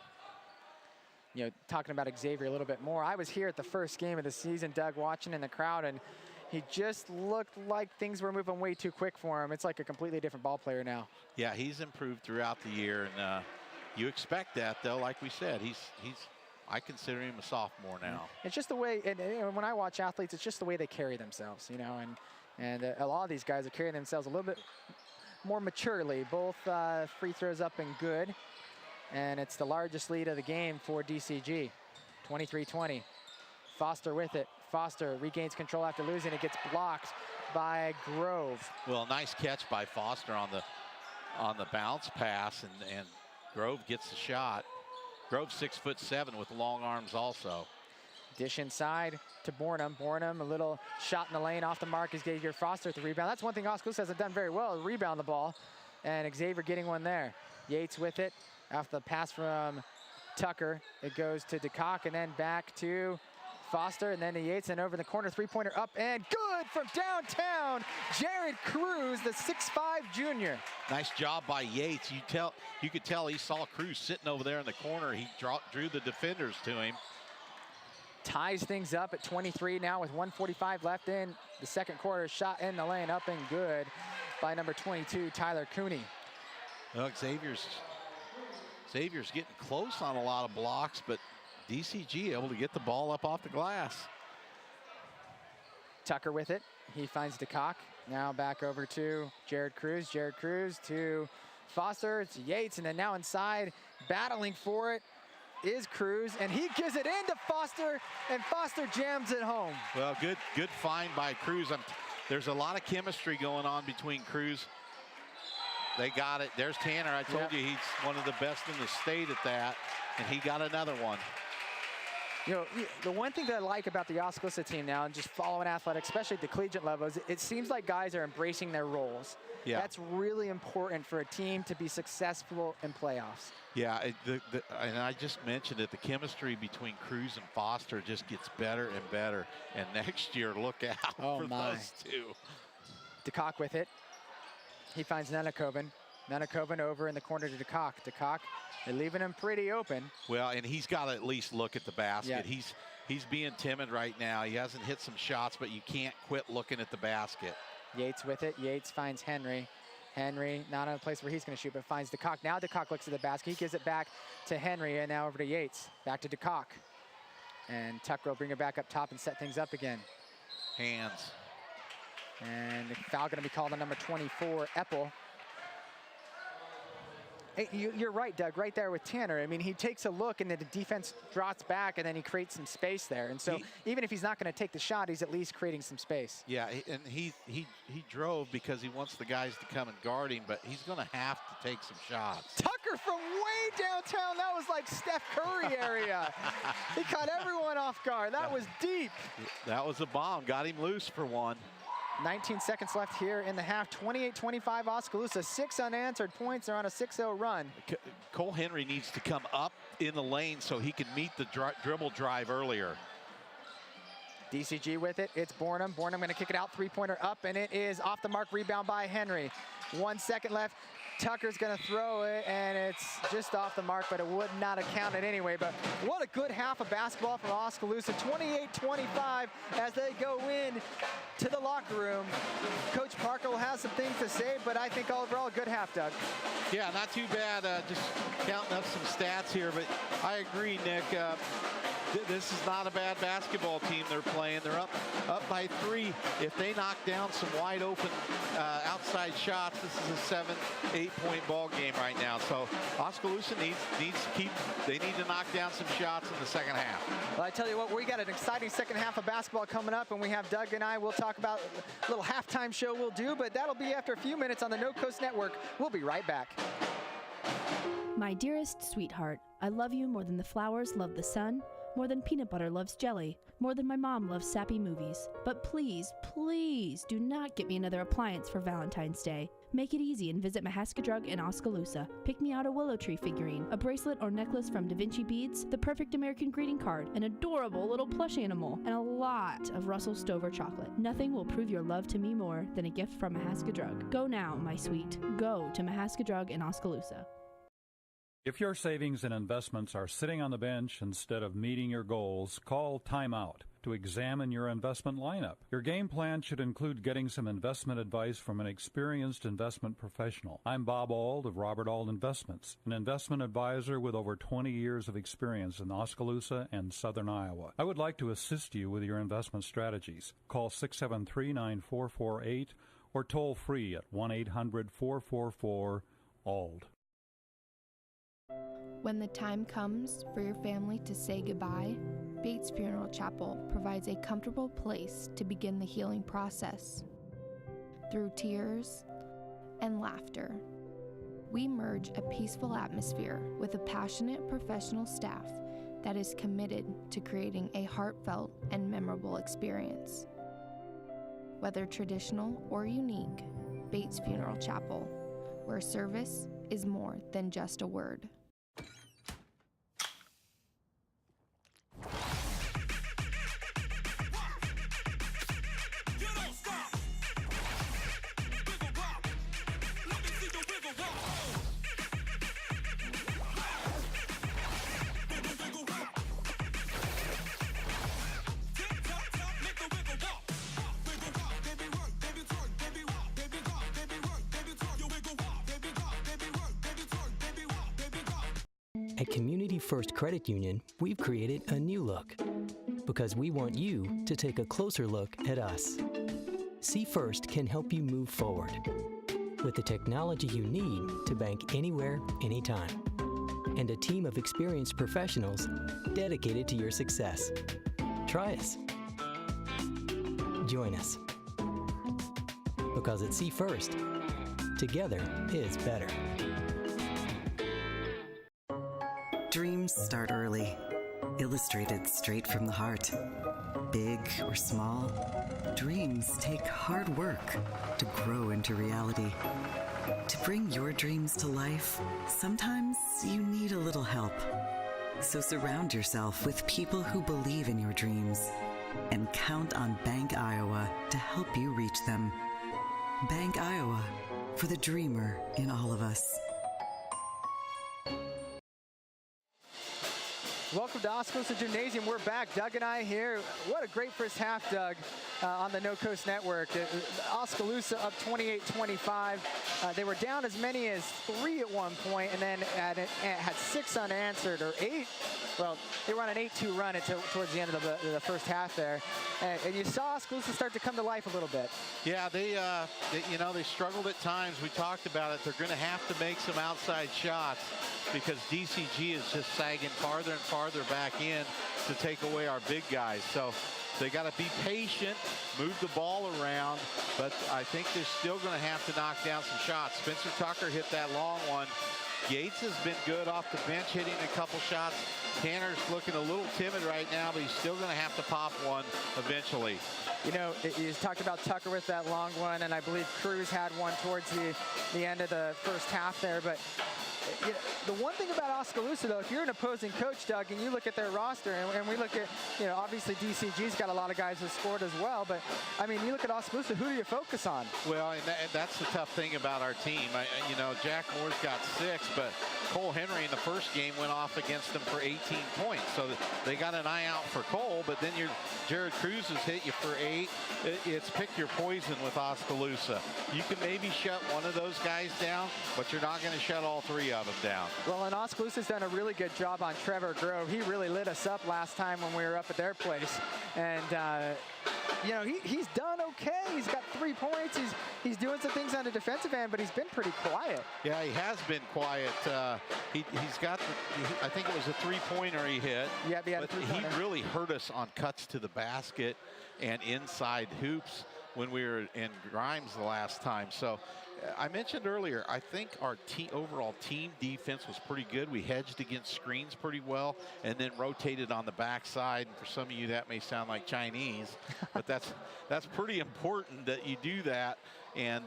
You know, talking about Xavier a little bit more, I was here at the first game of the season, Doug, watching in the crowd, and he just looked like things were moving way too quick for him. It's like a completely different ball player now. Yeah, he's improved throughout the year, and you expect that, though. Like we said, I consider him a sophomore now. It's just the way, and you know, when I watch athletes, it's just the way they carry themselves, you know, and a lot of these guys are carrying themselves a little bit more maturely. Both free throws up and good, and it's the largest lead of the game for DCG, 23-20. Foster with it. Foster regains control after losing. It gets blocked by Grove. Well, nice catch by Foster on the bounce pass, and Grove gets the shot. Grove's 6'7" with long arms also. Dish inside to Bornham. Bornham, a little shot in the lane off the mark as Xavier Foster with the rebound. That's one thing Oskaloosa hasn't done very well, rebound the ball. And Xavier getting one there. Yates with it. After the pass from Tucker, it goes to DeCock and then back to Foster, and then to Yates, and over the corner, three-pointer up and good from downtown. Jared Cruz, the 6'5" junior. Nice job by Yates. You could tell he saw Cruz sitting over there in the corner. He drew the defenders to him. Ties things up at 23 now with 1:45 left in the second quarter. Shot in the lane, up and good by number 22, Tyler Cooney. Well, Xavier's getting close on a lot of blocks, but DCG able to get the ball up off the glass. Tucker with it. He finds DeCock. Now back over to Jared Cruz. Jared Cruz to Foster. It's Yates, and then now inside, battling for it is Cruz, and he gives it into Foster, and Foster jams it home. Well, good find by Cruz. There's a lot of chemistry going on between Cruz. They got it. There's Tanner. I told you he's one of the best in the state at that, and he got another one. You know, the one thing that I like about the Oskaloosa team now, and just following athletics, especially at the collegiate level, is it seems like guys are embracing their roles. Yeah. That's really important for a team to be successful in playoffs. Yeah, and I just mentioned it, the chemistry between Cruz and Foster just gets better and better. And next year, look out for those two. DeCock with it. He finds Nenakoven. Nenakoven over in the corner to DeCock. DeCock, they're leaving him pretty open. Well, and he's got to at least look at the basket. Yeah. He's being timid right now. He hasn't hit some shots, but you can't quit looking at the basket. Yates with it. Yates finds Henry. Henry, not in a place where he's going to shoot, but finds DeCock. Now DeCock looks at the basket. He gives it back to Henry, and now over to Yates. Back to DeCock. And Tucker will bring it back up top and set things up again. Hands. And the foul going to be called on number 24, Eppel. Hey, you're right, Doug, right there with Tanner. I mean, he takes a look and then the defense drops back and then he creates some space there. And so even if he's not going to take the shot, he's at least creating some space. Yeah, and he drove because he wants the guys to come and guard him, but he's going to have to take some shots. Tucker from way downtown, that was like Steph Curry area. He caught everyone off guard. That was deep. That was a bomb, got him loose for one. 19 seconds left here in the half. 28-25 Oskaloosa. 6 unanswered points. They're on a 6-0 run. Cole Henry needs to come up in the lane so he can meet the dribble drive earlier. DCG with it. It's Bornham. Bornham going to kick it out. Three-pointer up, and it is off the mark. Rebound by Henry. 1 second left. Tucker's going to throw it, and it's just off the mark, but it would not have counted anyway. But what a good half of basketball from Oskaloosa. 28-25 as they go in to the locker room. Coach Parker will have some things to say, but I think overall a good half, Doug. Yeah, not too bad. Just counting up some stats here, but I agree, Nick. This is not a bad basketball team they're playing. They're up by 3. If they knock down some wide open outside shots, this is a 7-8 point ball game right now. So Oskaloosa needs to knock down some shots in the second half. Well, I tell you what, we got an exciting second half of basketball coming up, and we have Doug and I. We'll talk about a little halftime show we'll do, but that'll be after a few minutes on the No Coast Network. We'll be right back. My dearest sweetheart, I love you more than the flowers love the sun, more than peanut butter loves jelly, more than my mom loves sappy movies. But please, please do not get me another appliance for Valentine's Day. Make it easy and visit Mahaska Drug in Oskaloosa. Pick me out a willow tree figurine, a bracelet or necklace from Da Vinci Beads, the perfect American greeting card, an adorable little plush animal, and a lot of Russell Stover chocolate. Nothing will prove your love to me more than a gift from Mahaska Drug. Go now, my sweet. Go to Mahaska Drug in Oskaloosa. If your savings and investments are sitting on the bench instead of meeting your goals, call Timeout to examine your investment lineup. Your game plan should include getting some investment advice from an experienced investment professional. I'm Bob Auld of Robert Auld Investments, an investment advisor with over 20 years of experience in Oskaloosa and southern Iowa. I would like to assist you with your investment strategies. Call 673-9448 or toll free at 1-800-444-ALD. When the time comes for your family to say goodbye, Bates Funeral Chapel provides a comfortable place to begin the healing process. Through tears and laughter, we merge a peaceful atmosphere with a passionate professional staff that is committed to creating a heartfelt and memorable experience. Whether traditional or unique, Bates Funeral Chapel, where service is more than just a word. At Community First Credit Union, we've created a new look because we want you to take a closer look at us. See First can help you move forward with the technology you need to bank anywhere, anytime, and a team of experienced professionals dedicated to your success. Try us. Join us. Because at See First, together is better. Dreams start early, illustrated straight from the heart. Big or small, dreams take hard work to grow into reality. To bring your dreams to life, sometimes you need a little help. So surround yourself with people who believe in your dreams and count on Bank Iowa to help you reach them. Bank Iowa, for the dreamer in all of us. Welcome to Oskaloosa Gymnasium. We're back. Doug and I here. What a great first half, Doug, on the No Coast Network. Oskaloosa up 28-25. They were down as many as 3 at one point, and then had 6 unanswered, or 8. Well, they were on an 8-2 run towards the end of the first half there. And you saw Oskaloosa start to come to life a little bit. Yeah, they struggled at times. We talked about it. They're going to have to make some outside shots because DCG is just sagging farther and farther back in to take away our big guys. So they got to be patient, move the ball around, but I think they're still going to have to knock down some shots. Spencer Tucker hit that long one. Yates has been good off the bench, hitting a couple shots. Tanner's looking a little timid right now, but he's still going to have to pop one eventually. You know, you talked about Tucker with that long one, and I believe Cruz had one towards the end of the first half there. But you know, the one thing about Oskaloosa, though, if you're an opposing coach, Doug, and you look at their roster, and we look at, you know, obviously DCG's got a lot of guys who scored as well, but, I mean, you look at Oskaloosa, who do you focus on? Well, and that's the tough thing about our team. You know, Jack Moore's got 6, but Cole Henry in the first game went off against them for 18 points. So they got an eye out for Cole, but then Jared Cruz has hit you for 8. It's pick your poison with Oskaloosa. You can maybe shut one of those guys down, but you're not going to shut all 3 of them down. Well, and Oskaloosa's done a really good job on Trevor Grove. He really lit us up last time when we were up at their place. And, you know, he's done okay. He's got 3 points. He's doing some things on the defensive end, but he's been pretty quiet. Yeah, he has been quiet. He's got, I think it was a 3-pointer he hit. Yeah, he had a 3-pointer. He really hurt us on cuts to the basket and inside hoops when we were in Grimes the last time. So I mentioned earlier, I think our overall team defense was pretty good. We hedged against screens pretty well and then rotated on the backside. And for some of you, that may sound like Chinese, but that's pretty important that you do that. And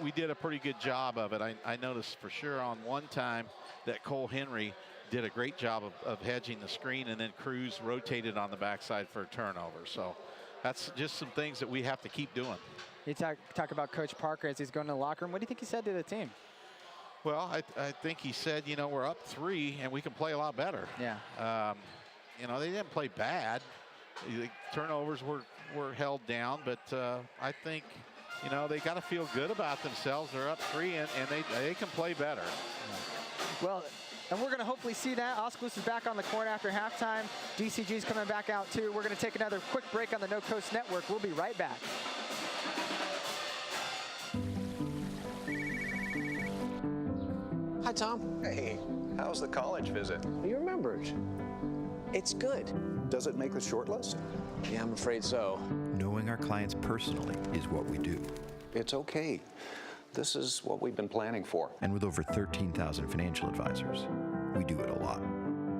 we did a pretty good job of it. I noticed for sure on one time that Cole Henry did a great job of hedging the screen, and then Cruz rotated on the backside for a turnover. So that's just some things that we have to keep doing. You talk about Coach Parker as he's going to the locker room. What do you think he said to the team? Well, I think he said, you know, we're up 3 and we can play a lot better. Yeah. You know, they didn't play bad. The turnovers were held down, but I think, you know, they got to feel good about themselves. They're up 3 and they can play better. Well, and we're going to hopefully see that. Oskaloosa's back on the court after halftime. DCG's coming back out too. We're going to take another quick break on the No Coast Network. We'll be right back. Hi, Tom. Hey, how's the college visit? You remembered. It's good. Does it make the short list? Yeah, I'm afraid so. Knowing our clients personally is what we do. It's okay. This is what we've been planning for. And with over 13,000 financial advisors, we do it a lot.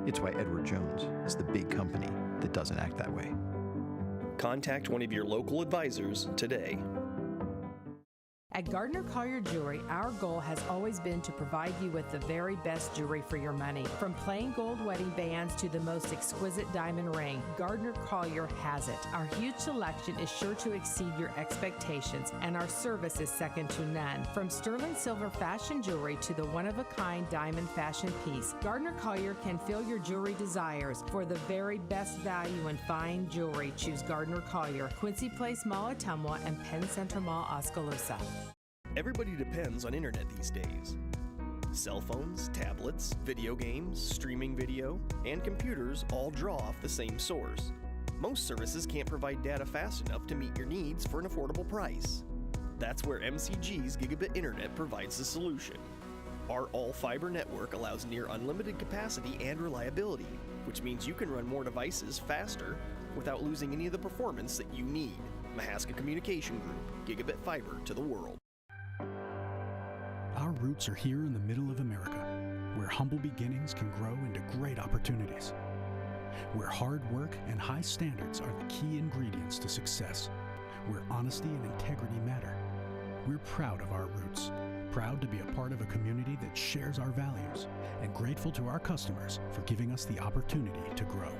It's why Edward Jones is the big company that doesn't act that way. Contact one of your local advisors today. At Gardner Collier Jewelry, our goal has always been to provide you with the very best jewelry for your money. From plain gold wedding bands to the most exquisite diamond ring, Gardner Collier has it. Our huge selection is sure to exceed your expectations, and our service is second to none. From sterling silver fashion jewelry to the one-of-a-kind diamond fashion piece, Gardner Collier can fill your jewelry desires. For the very best value in fine jewelry, choose Gardner Collier, Quincy Place Mall, Ottumwa, and Penn Center Mall, Oskaloosa. Everybody depends on internet these days. Cell phones, tablets, video games, streaming video, and computers all draw off the same source. Most services can't provide data fast enough to meet your needs for an affordable price. That's where MCG's Gigabit Internet provides the solution. Our all-fiber network allows near unlimited capacity and reliability, which means you can run more devices faster without losing any of the performance that you need. Mahaska Communication Group, Gigabit Fiber to the world. Our roots are here in the middle of America, where humble beginnings can grow into great opportunities, where hard work and high standards are the key ingredients to success, where honesty and integrity matter. We're proud of our roots, proud to be a part of a community that shares our values, and grateful to our customers for giving us the opportunity to grow.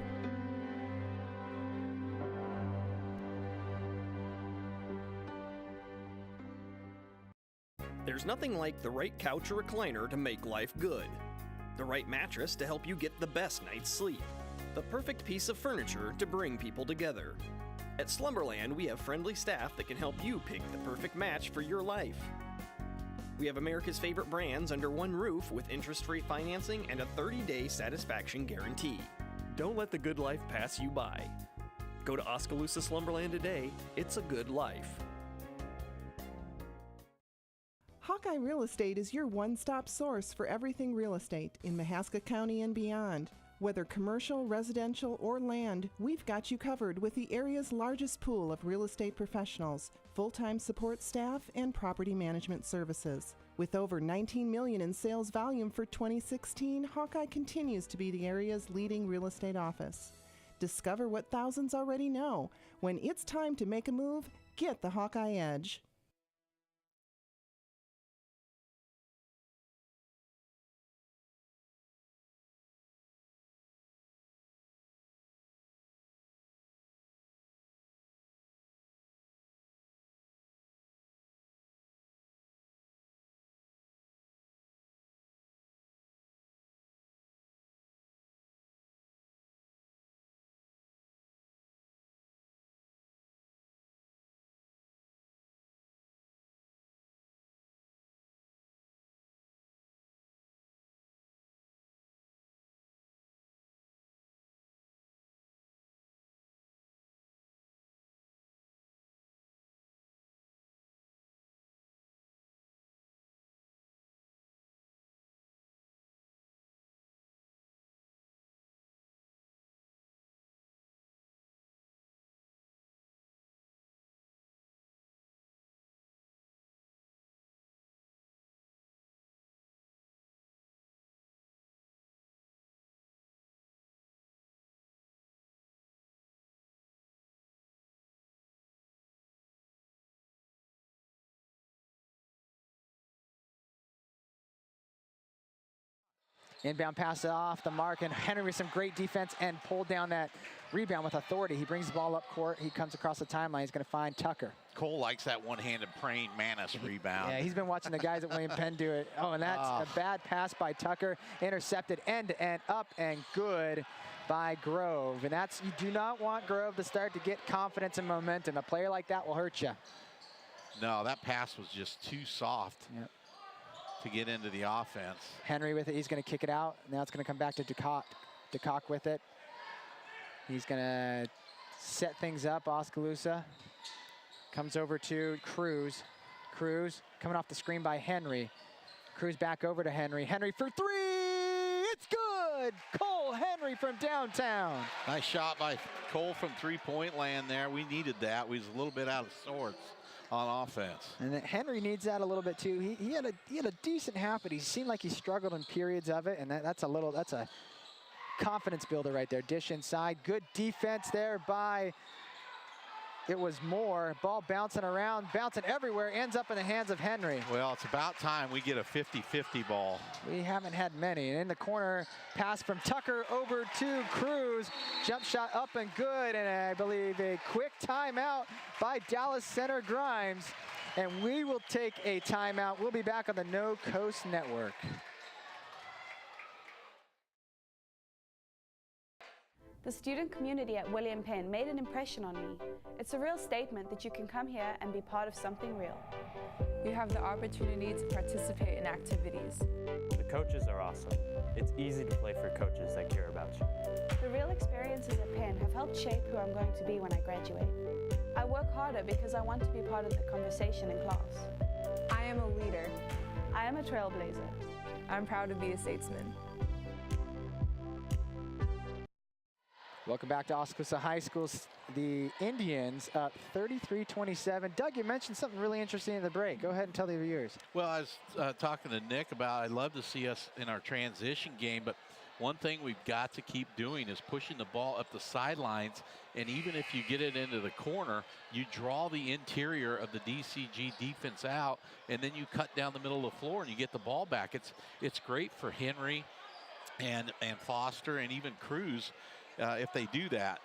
There's nothing like the right couch or recliner to make life good. the right mattress to help you get the best night's sleep, the perfect piece of furniture to bring people together. At Slumberland, we have friendly staff that can help you pick the perfect match for your life. We have America's favorite brands under one roof with interest-free financing and a 30-day satisfaction guarantee. Don't let the good life pass you by. Go to Oskaloosa Slumberland today. It's a good life. Hawkeye Real Estate is your one-stop source for everything real estate in Mahaska County and beyond. Whether commercial, residential, or land, we've got you covered with the area's largest pool of real estate professionals, full-time support staff, and property management services. With over $19 million in sales volume for 2016, Hawkeye continues to be the area's leading real estate office. Discover what thousands already know. When it's time to make a move, get the Hawkeye Edge. Inbound pass off the mark, and Henry with some great defense and pulled down that rebound with authority. He brings the ball up court. He comes across the timeline. He's going to find Tucker. Cole likes that one-handed praying mantis rebound. Yeah, he's been watching the guys at William Penn do it. Oh, and that's a bad pass by Tucker. Intercepted end-to-end, up and good by Grove. And that's, you do not want Grove to start to get confidence and momentum. A player like that will hurt you. No, that pass was just too soft. Yep. To get into the offense. Henry with it, he's going to kick it out. Now it's going to come back to DeCock. DeCock with it. He's going to set things up, Oskaloosa. Comes over to Cruz. Cruz coming off the screen by Henry. Cruz back over to Henry. Henry for three! It's good! Cole Henry from downtown. Nice shot by Cole from three-point land there. We needed that. We was a little bit out of sorts on offense. And then Henry needs that a little bit too. He had a decent half, but he seemed like he struggled in periods of it, and that's a confidence builder right there. Dish inside, good defense there by, it was Moore. Ball bouncing around, bouncing everywhere, ends up in the hands of Henry. Well, it's about time we get a 50-50 ball. We haven't had many. And in the corner, pass from Tucker over to Cruz. Jump shot up and good, and I believe a quick timeout by Dallas center Grimes. And we will take a timeout. We'll be back on the No Coast Network. The student community at William Penn made an impression on me. It's a real statement that you can come here and be part of something real. You have the opportunity to participate in activities. The coaches are awesome. It's easy to play for coaches that care about you. The real experiences at Penn have helped shape who I'm going to be when I graduate. I work harder because I want to be part of the conversation in class. I am a leader. I am a trailblazer. I'm proud to be a statesman. Welcome back to Oskaloosa High School. The Indians up 33-27. Doug, you mentioned something really interesting in the break. Go ahead and tell the viewers. Well, I was talking to Nick about I'd love to see us in our transition game, but one thing we've got to keep doing is pushing the ball up the sidelines, and even if you get it into the corner, you draw the interior of the DCG defense out, and then you cut down the middle of the floor and you get the ball back. It's great for Henry and Foster and even Cruz if they do that.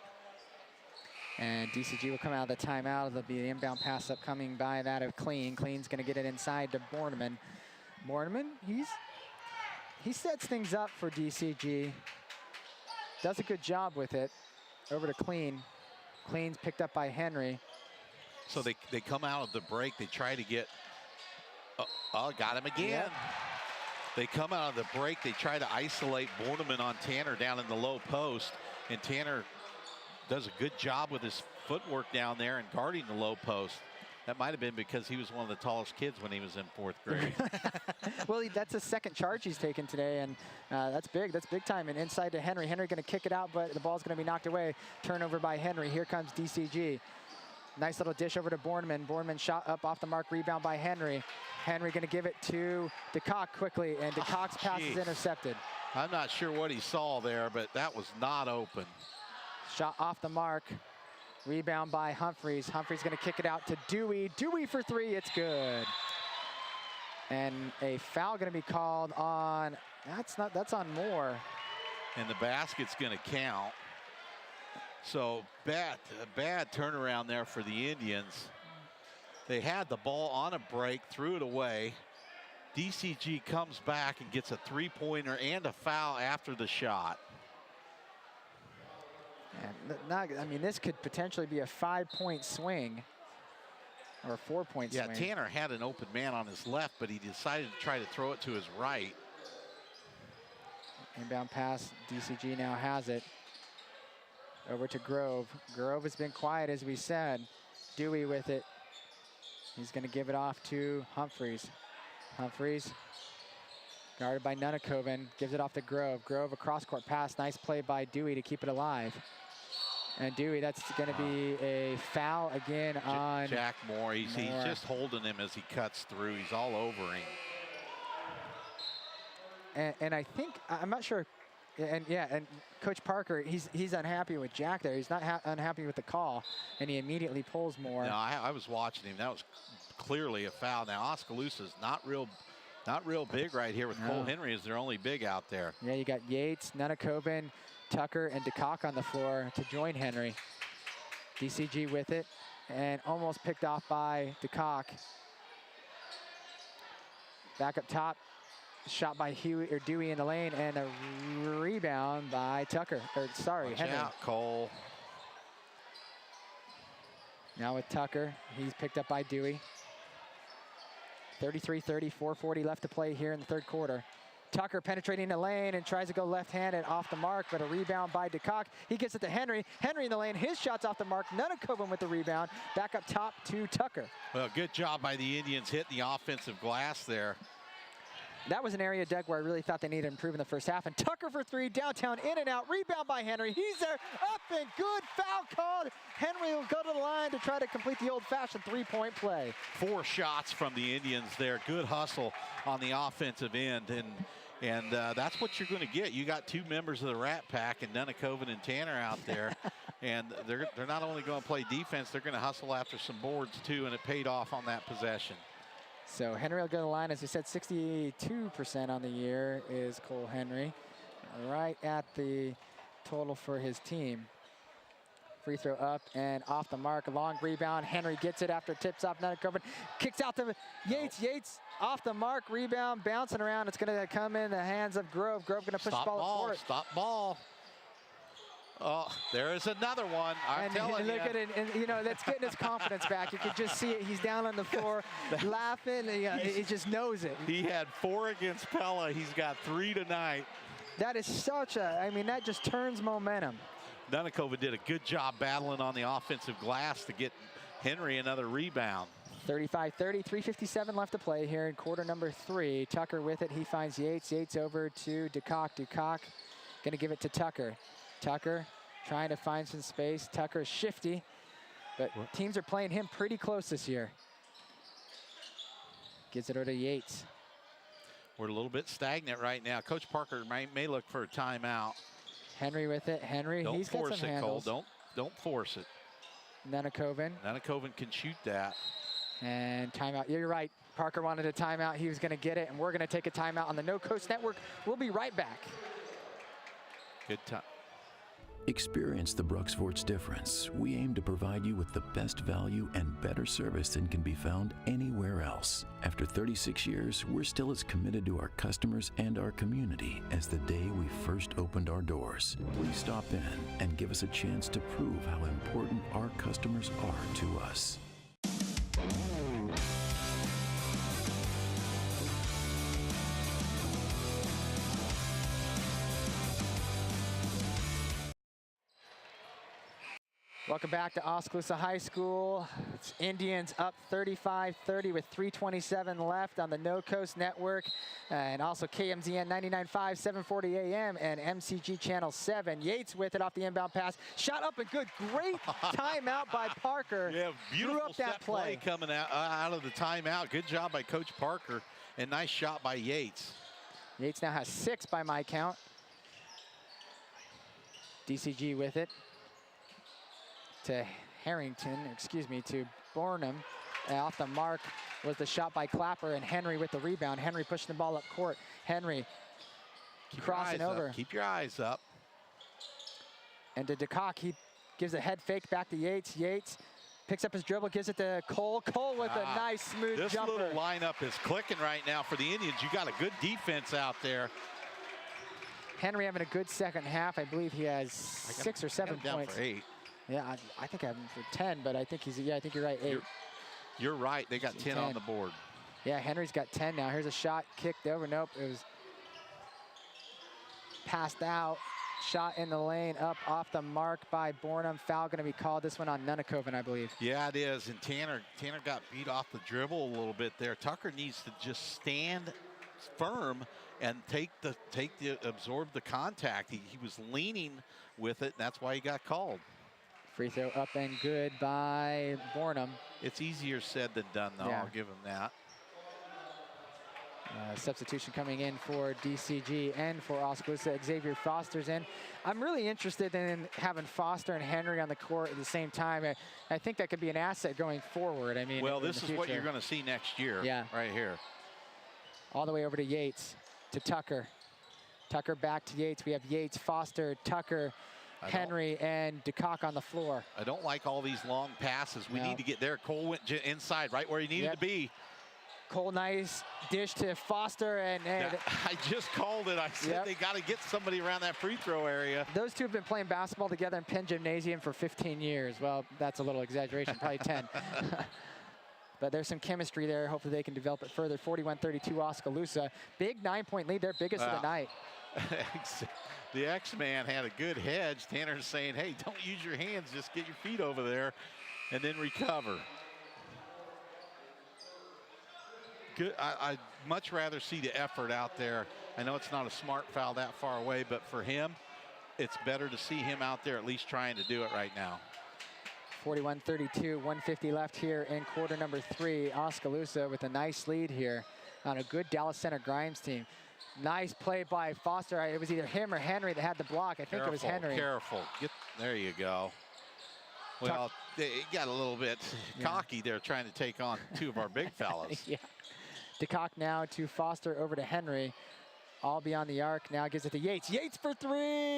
And DCG will come out of the timeout. There'll be the inbound pass up coming by that of Clean. Clean's going to get it inside to Borneman. Borneman, he sets things up for DCG. Does a good job with it. Over to Clean. Clean's picked up by Henry. So they come out of the break. They try to get, got him again. Yep. They come out of the break. They try to isolate Borneman on Tanner down in the low post. And Tanner does a good job with his footwork down there and guarding the low post. That might have been because he was one of the tallest kids when he was in 4th grade. Well, that's a second charge he's taken today, and that's big. That's big time. And inside to Henry. Henry going to kick it out, but the ball's going to be knocked away. Turnover by Henry. Here comes DCG. Nice little dish over to Borneman. Borneman shot up off the mark. Rebound by Henry. Henry going to give it to DeCock quickly, and DeCock's pass is intercepted. I'm not sure what he saw there, but that was not open. Shot off the mark. Rebound by Humphreys. Humphreys going to kick it out to Dewey. Dewey for 3. It's good. And a foul going to be called on. That's on Moore. And the basket's going to count. So a bad turnaround there for the Indians. They had the ball on a break, threw it away. DCG comes back and gets a 3-pointer and a foul after the shot. And this could potentially be a 5-point swing or a 4-point swing. Yeah, Tanner had an open man on his left, but he decided to try to throw it to his right. Inbound pass, DCG now has it. Over to Grove. Grove has been quiet, as we said. Dewey with it. He's going to give it off to Humphreys. Humphreys, guarded by Nunakoven, gives it off to Grove. Grove, a cross-court pass. Nice play by Dewey to keep it alive. And Dewey, that's going to be a foul again on Jack Moore. He's just holding him as he cuts through. He's all over him. And I think, I'm not sure, and Coach Parker, he's unhappy with Jack there. He's not unhappy with the call, and he immediately pulls Moore. No, I was watching him. That was clearly a foul. Now, Oskaloosa's not real big right here with Cole Henry as their only big out there. Yeah, you got Yates, Nunakoven, Tucker, and DeCock on the floor to join Henry. DCG with it, and almost picked off by DeCock. Back up top, shot by Dewey in the lane, and a rebound by Tucker. Watch Henry. out, Cole. Now with Tucker, he's picked up by Dewey. 33-30, 4:40 left to play here in the 3rd quarter. Tucker penetrating the lane and tries to go left-handed off the mark, but a rebound by DeCock. He gives it to Henry. Henry in the lane, his shot's off the mark. Nunakoven with the rebound. Back up top to Tucker. Well, good job by the Indians hitting the offensive glass there. That was an area, Doug, where I really thought they needed to improve in the first half. And Tucker for 3, downtown, in and out. Rebound by Henry. He's there, up and good. Foul called. Henry will go to the line to try to complete the old-fashioned 3-point play. 4 shots from the Indians there. Good hustle on the offensive end. And that's what you're going to get. You got 2 members of the Rat Pack, and Nunakoven and Tanner out there. And they're not only going to play defense, they're going to hustle after some boards, too, and it paid off on that possession. So Henry will go to the line. As we said, 62% on the year is Cole Henry. Right at the total for his team. Free throw up and off the mark. A long rebound. Henry gets it after it tips off. Nunakoven kicks out to Yates. Yates off the mark. Rebound bouncing around. It's going to come in the hands of Grove. Grove going to push the ball up court. Stop ball. Oh, there is another one. I'm telling you. Look at it, and that's getting his confidence back. You can just see it. He's down on the floor, laughing. He just knows it. He had 4 against Pella. He's got 3 tonight. That is such a, that just turns momentum. Nunakoven did a good job battling on the offensive glass to get Henry another rebound. 35-30, 3:57 left to play here in quarter number 3. Tucker with it. He finds Yates. Yates over to DeCock. DeCock going to give it to Tucker. Tucker trying to find some space. Tucker's shifty, but teams are playing him pretty close this year. Gives it over to Yates. We're a little bit stagnant right now. Coach Parker may look for a timeout. Henry with it. Henry, don't he's got some handles. Cole. Don't force it. Nunakoven. Nunakoven can shoot that. And timeout. You're right. Parker wanted a timeout. He was going to get it, and we're going to take a timeout on the No Coast Network. We'll be right back. Good time. Experience the Bruxvort's difference. We aim to provide you with the best value and better service than can be found anywhere else. After 36 years, we're still as committed to our customers and our community as the day we first opened our doors. Please stop in and give us a chance to prove how important our customers are to us. Welcome back to Oskaloosa High School. It's Indians up 35-30 with 3:27 left on the No Coast Network, and also KMZN 99.5, 740 AM, and MCG Channel 7. Yates with it off the inbound pass. Shot up and good. Great timeout by Parker. Yeah, beautiful Drew up that set play coming out of the timeout. Good job by Coach Parker, and nice shot by Yates. Yates now has 6 by my count. DCG with it to Harrington, to Bornham. Off the mark was the shot by Clapper, and Henry with the rebound. Henry pushing the ball up court. Henry crossing over. Keep your eyes up. And to DeCock, he gives a head fake back to Yates. Yates picks up his dribble, gives it to Cole. Cole with a nice smooth jumper. This little lineup is clicking right now for the Indians. You got a good defense out there. Henry having a good second half. I believe he has 6 or 7 points. Down for 8. Yeah, I think I have him for 10, but I think he's, I think you're right, 8. You're right, they got 10 on the board. Yeah, Henry's got 10 now. Here's a shot, kicked over, nope, it was passed out. Shot in the lane, up off the mark by Bornham. Foul gonna be called, this one on Nunakoven, I believe. Yeah, it is, and Tanner got beat off the dribble a little bit there. Tucker needs to just stand firm and absorb the contact. He was leaning with it, and that's why he got called. Free throw up and good by Bornham. It's easier said than done, though. Yeah. I'll give him that. Substitution coming in for DCG and for Oskaloosa. Xavier Foster's in. I'm really interested in having Foster and Henry on the court at the same time. I think that could be an asset going forward. I mean, well, this is what you're going to see next year. Yeah. Right here. All the way over to Yates, to Tucker. Tucker back to Yates. We have Yates, Foster, Tucker, Henry, and DeCock on the floor. I don't like all these long passes. We need to get there. Cole went inside right where he needed to be. Cole, nice dish to Foster, and I just called it. I said they got to get somebody around that free throw area. Those two have been playing basketball together in Penn Gymnasium for 15 years. Well, that's a little exaggeration, probably 10. But there's some chemistry there. Hopefully they can develop it further. 41-32 Oskaloosa. Big 9-point lead there, biggest of the night. The X-Man had a good hedge. Tanner's saying, hey, don't use your hands, just get your feet over there and then recover. Good. I'd much rather see the effort out there. I know it's not a smart foul that far away, but for him, it's better to see him out there at least trying to do it right now. 41-32, 150 left here in quarter number 3. Oskaloosa with a nice lead here on a good Dallas Center Grimes team. Nice play by Foster. It was either him or Henry that had the block. I think it was Henry. Careful. There you go. Well, they got a little bit cocky there trying to take on 2 of our big fellas. Yeah. DeCock now to Foster, over to Henry. All beyond the arc, now gives it to Yates. Yates for 3,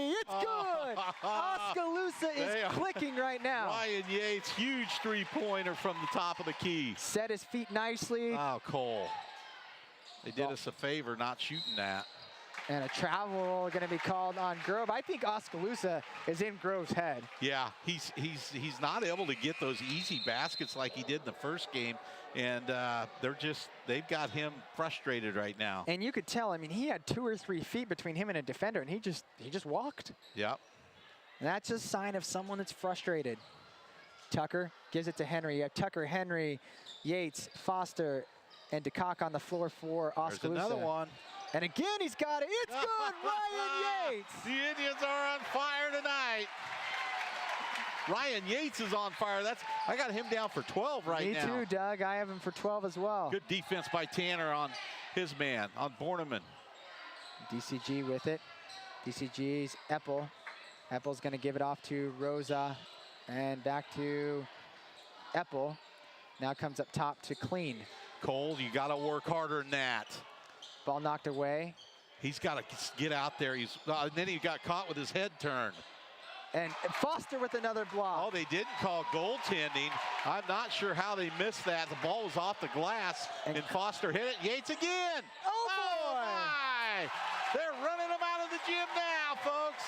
it's good! Oskaloosa is clicking right now. Ryan Yates, huge 3-pointer from the top of the key. Set his feet nicely. Oh, Cole. They did us a favor not shooting that. And a travel going to be called on Grove. I think Oskaloosa is in Grove's head. Yeah, he's not able to get those easy baskets like he did in the first game, and they've got him frustrated right now. And you could tell. I mean, he had 2 or 3 feet between him and a defender, and he just walked. Yep. And that's a sign of someone that's frustrated. Tucker gives it to Henry. You have Tucker, Henry, Yates, Foster, and DeCock on the floor for Oskaloosa. There's another one. And again, he's got it. It's good, Ryan Yates. The Indians are on fire tonight. Ryan Yates is on fire. I got him down for 12 right now. Me too, Doug. I have him for 12 as well. Good defense by Tanner on his man, on Borneman. DCG with it. DCG's Eppel. Eppel's going to give it off to Rosa. And back to Eppel. Now comes up top to Clean. Cole, you got to work harder than that. Ball knocked away. He's got to get out there. And then he got caught with his head turned. And Foster with another block. Oh, they didn't call goaltending. I'm not sure how they missed that. The ball was off the glass, and Foster hit it. Yates again. Oh, boy. My. They're running him out of the gym now, folks.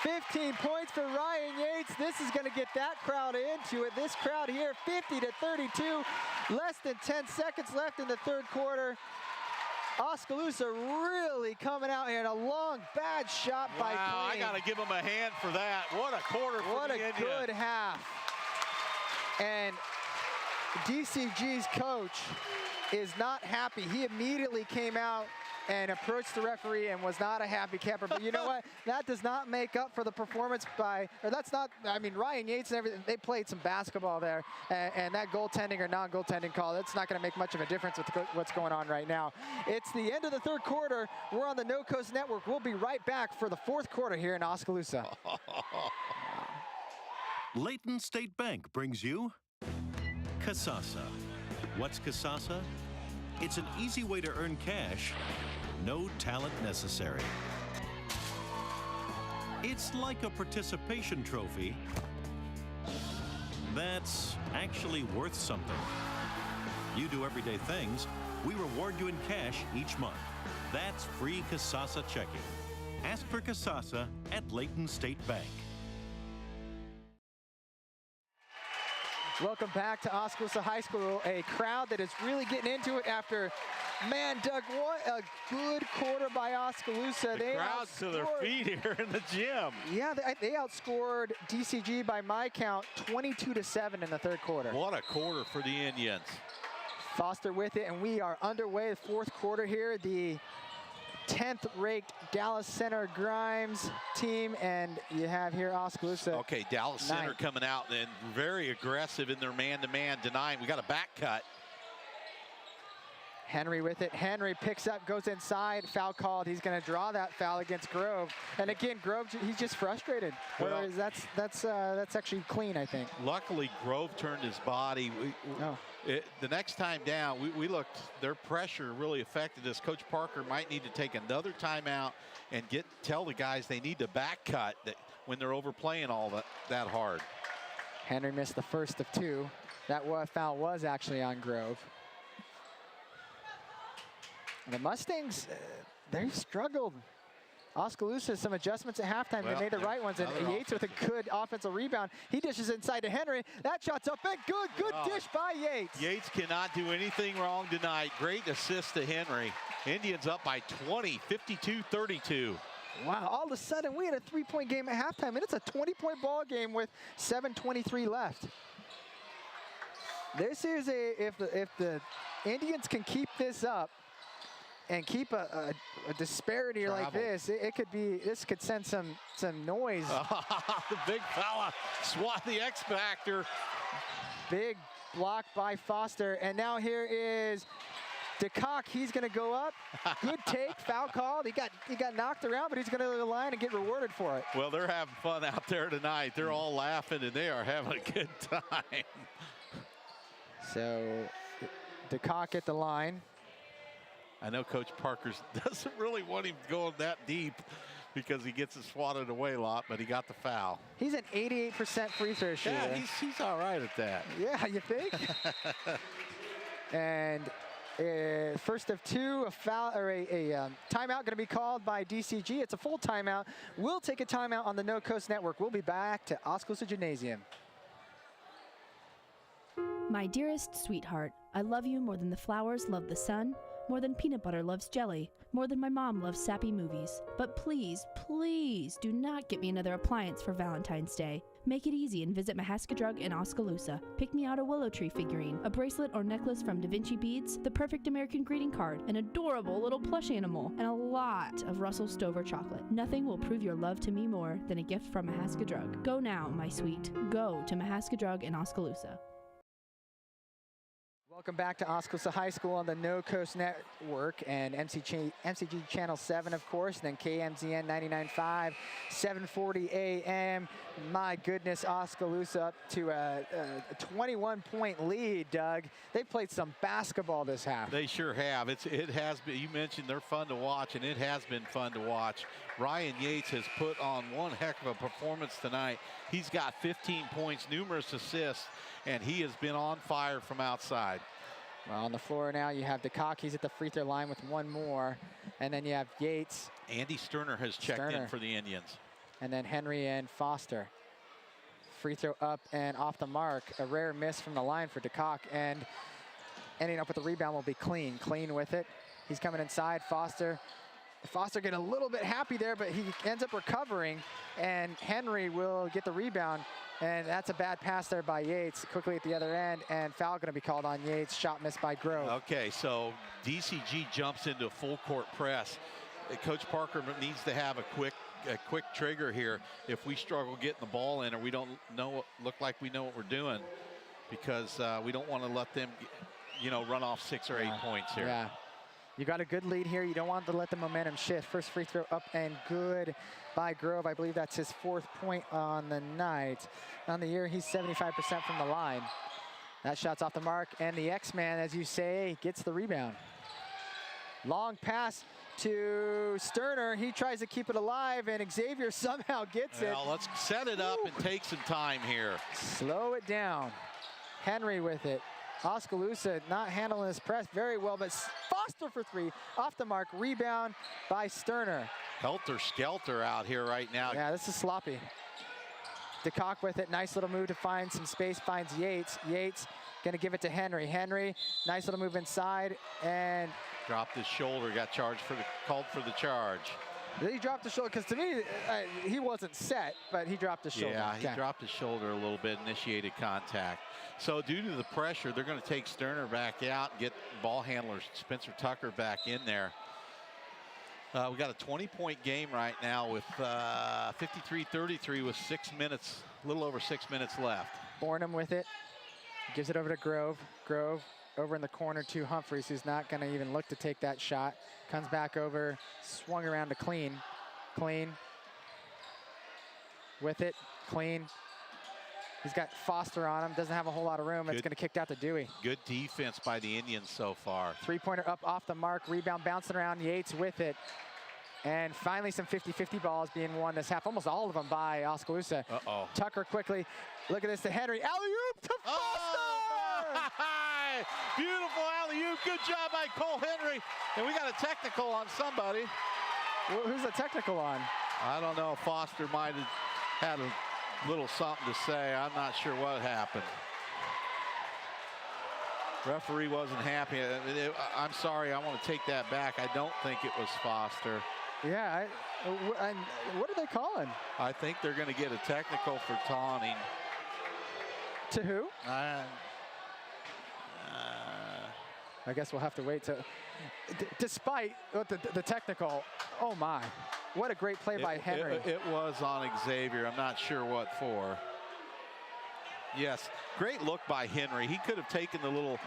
15 points for Ryan Yates. This is going to get that crowd into it. This crowd here, 50-32. Less than 10 seconds left in the third quarter. Oskaloosa really coming out here, and a long, bad shot by Clean. I got to give him a hand for that. What a quarter for the Indians. What a good half. And DCG's coach is not happy. He immediately came out and approached the referee and was not a happy camper. But you know what? That does not make up for the performance by, or that's not, I mean, Ryan Yates and everything, they played some basketball there. And that goaltending or non-goaltending call, that's not going to make much of a difference with what's going on right now. It's the end of the third quarter. We're on the No Coast Network. We'll be right back for the fourth quarter here in Oskaloosa. Layton State Bank brings you Kasasa. What's Kasasa? It's an easy way to earn cash, no talent necessary. It's like a participation trophy that's actually worth something. You do everyday things, we reward you in cash each month. That's free Kasasa checking. Ask for Kasasa at Layton State Bank. Welcome back to Oskaloosa High School, a crowd that is really getting into it after, man, Doug, what a good quarter by Oskaloosa. The crowd's to their feet here in the gym. Yeah, they outscored DCG by my count 22-7 in the third quarter. What a quarter for the Indians. Foster with it, and we are underway the fourth quarter here. The 10th ranked Dallas Center Grimes team, and you have here Oskaloosa. Okay, Dallas Center coming out and very aggressive in their man-to-man denying. We got a back cut. Henry with it. Henry picks up, goes inside, foul called. He's going to draw that foul against Grove. And again, Grove, he's just frustrated. Well, whereas that's actually clean, I think. Luckily, Grove turned his body. The next time down, we looked, their pressure really affected us. Coach Parker might need to take another timeout and tell the guys they need to back cut that when they're overplaying all that hard. Henry missed the first of two. That foul was actually on Grove. The Mustangs, they've struggled. Oskaloosa, some adjustments at halftime. They made the right ones, and Yates with a good offensive rebound. He dishes inside to Henry. That shot's up and good. Good dish by Yates. Yates cannot do anything wrong tonight. Great assist to Henry. Indians up by 20, 52-32. Wow, all of a sudden we had a three-point game at halftime, and it's a 20-point ball game with 7:23 left. This is if the Indians can keep this up and keep a disparity like this, this could send some noise. The big fella, swat the X Factor. Big block by Foster, and now here is DeCock. He's going to go up. Good take, foul called. He got knocked around, but he's going to the line and get rewarded for it. Well, they're having fun out there tonight. They're all laughing, and they are having a good time. So DeCock at the line. I know Coach Parker doesn't really want him going that deep because he gets it swatted away a lot, but he got the foul. He's an 88% free throw shooter. Yeah, he's all right at that. Yeah, you think? And first of two, a foul or a timeout going to be called by DCG. It's a full timeout. We'll take a timeout on the No Coast Network. We'll be back to Oskaloosa Gymnasium. My dearest sweetheart, I love you more than the flowers love the sun, more than peanut butter loves jelly, more than my mom loves sappy movies. But please, please do not get me another appliance for Valentine's Day. Make it easy and visit Mahaska Drug in Oskaloosa. Pick me out a willow tree figurine, a bracelet or necklace from Da Vinci Beads, the perfect American greeting card, an adorable little plush animal, and a lot of Russell Stover chocolate. Nothing will prove your love to me more than a gift from Mahaska Drug. Go now, my sweet. Go to Mahaska Drug in Oskaloosa. Welcome back to Oskaloosa High School on the No Coast Network and MCG Channel 7, of course, and then KMZN 99.5, 7:40 a.m. My goodness, Oskaloosa up to a 21-point lead, Doug. They played some basketball this half. They sure have. It has been. You mentioned they're fun to watch, and it has been fun to watch. Ryan Yates has put on one heck of a performance tonight. He's got 15 points, numerous assists, and he has been on fire from outside. Well, on the floor now, you have DeCock. He's at the free throw line with one more. And then you have Yates. Andy Sterner has checked in for the Indians. And then Henry and Foster. Free throw up and off the mark. A rare miss from the line for DeCock. And ending up with the rebound will be Clean. Clean with it. He's coming inside. Foster getting a little bit happy there, but he ends up recovering. And Henry will get the rebound. And that's a bad pass there by Yates, quickly at the other end, and foul going to be called on Yates. Shot missed by Grove. Okay, so DCG jumps into a full court press. Coach Parker needs to have a quick trigger here if we struggle getting the ball in, or we don't look like we know what we're doing, because we don't want to let them, run off 6 or 8 points here. Yeah, you got a good lead here. You don't want to let the momentum shift. First free throw up and good by Grove. I believe that's his 4th point on the night. On the year, he's 75% from the line. That shot's off the mark, and the X-Man, as you say, gets the rebound. Long pass to Sterner. He tries to keep it alive, and Xavier somehow gets it. Well, let's set it up and take some time here. Slow it down. Henry with it. Oskaloosa not handling this press very well, but Foster for 3, off the mark, rebound by Sterner. Helter-skelter out here right now. Yeah, this is sloppy. DeCock with it, nice little move to find some space, finds Yates. Yates gonna give it to Henry. Henry, nice little move inside, and dropped his shoulder, got called for the charge. He dropped the shoulder, because to me, he wasn't set, but he dropped his shoulder. Yeah, he dropped his shoulder a little bit, initiated contact. So due to the pressure, they're going to take Sterner back out and get ball handler Spencer Tucker back in there. We got a 20-point game right now with 53-33 with 6 minutes, a little over 6 minutes left. Bornham with it, gives it over to Grove. Grove over in the corner to Humphreys, who's not going to even look to take that shot. Comes back over, swung around to Clean. Clean with it, Clean. He's got Foster on him, doesn't have a whole lot of room. It's going to kick out to Dewey. Good defense by the Indians so far. Three-pointer up off the mark, rebound bouncing around, Yates with it. And finally some 50-50 balls being won this half, almost all of them by Oskaloosa. Uh-oh. Tucker quickly, look at this to Henry, alley-oop to Foster! Oh, beautiful alley-oop, good job by Cole Henry. And we got a technical on somebody. Well, who's the technical on? I don't know, Foster might have had a little something to say. I'm not sure what happened. Referee wasn't happy. I'm sorry, I want to take that back. I don't think it was Foster. Yeah, what are they calling? I think they're going to get a technical for taunting. To who? I guess we'll have to wait to. Despite the technical, oh my, what a great play by Henry. It was on Xavier. I'm not sure what for. Yes, great look by Henry. He could have taken the little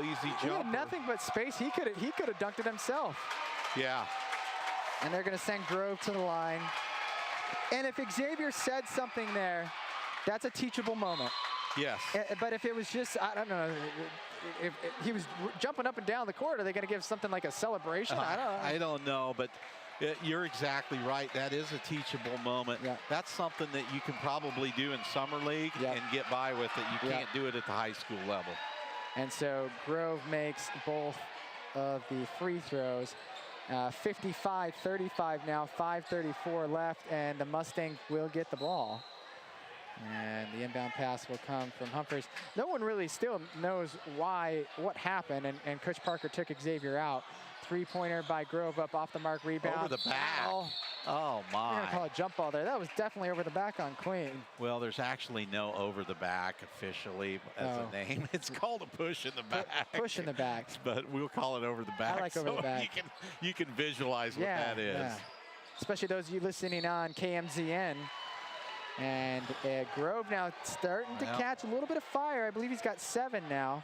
easy jump. He had nothing but space. He could have dunked it himself. Yeah. And they're going to send Grove to the line. And if Xavier said something there, that's a teachable moment. Yes. But if it was just, I don't know, if he was jumping up and down the court, are they going to give something like a celebration? I don't know, but you're exactly right. That is a teachable moment. Yeah. That's something that you can probably do in summer league and get by with it. You can't do it at the high school level. And so Grove makes both of the free throws. 55-35 now, 5:34 left, and the Mustang will get the ball. And the inbound pass will come from Humphreys. No one really still knows what happened, and Coach Parker took Xavier out. Three-pointer by Grove up off the mark, rebound. Over the back. Foul. Oh, my. We're going to call a jump ball there. That was definitely over the back on Clean. Well, there's actually no over the back officially as a name. It's called a push in the back. Push in the back. But we'll call it over the back. I like over the back. You can visualize what that is. Yeah. Especially those of you listening on KMZN. And Grove now starting to catch a little bit of fire. I believe he's got 7 now.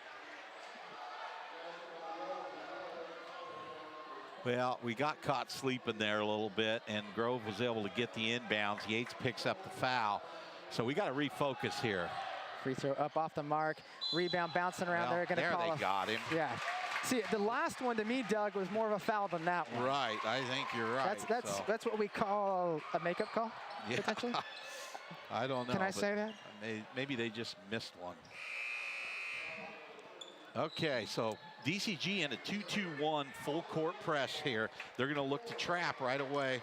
Well, we got caught sleeping there a little bit, and Grove was able to get the inbounds. Yates picks up the foul. So we got to refocus here. Free throw up off the mark. Rebound bouncing around. Well, They're going to call they got him. Yeah. See, the last one to me, Doug, was more of a foul than that one. Right. I think you're right. That's what we call a makeup call, potentially. I don't know. Can I say that? Maybe they just missed one. Okay, so DCG in a 2-2-1 full court press here. They're going to look to trap right away.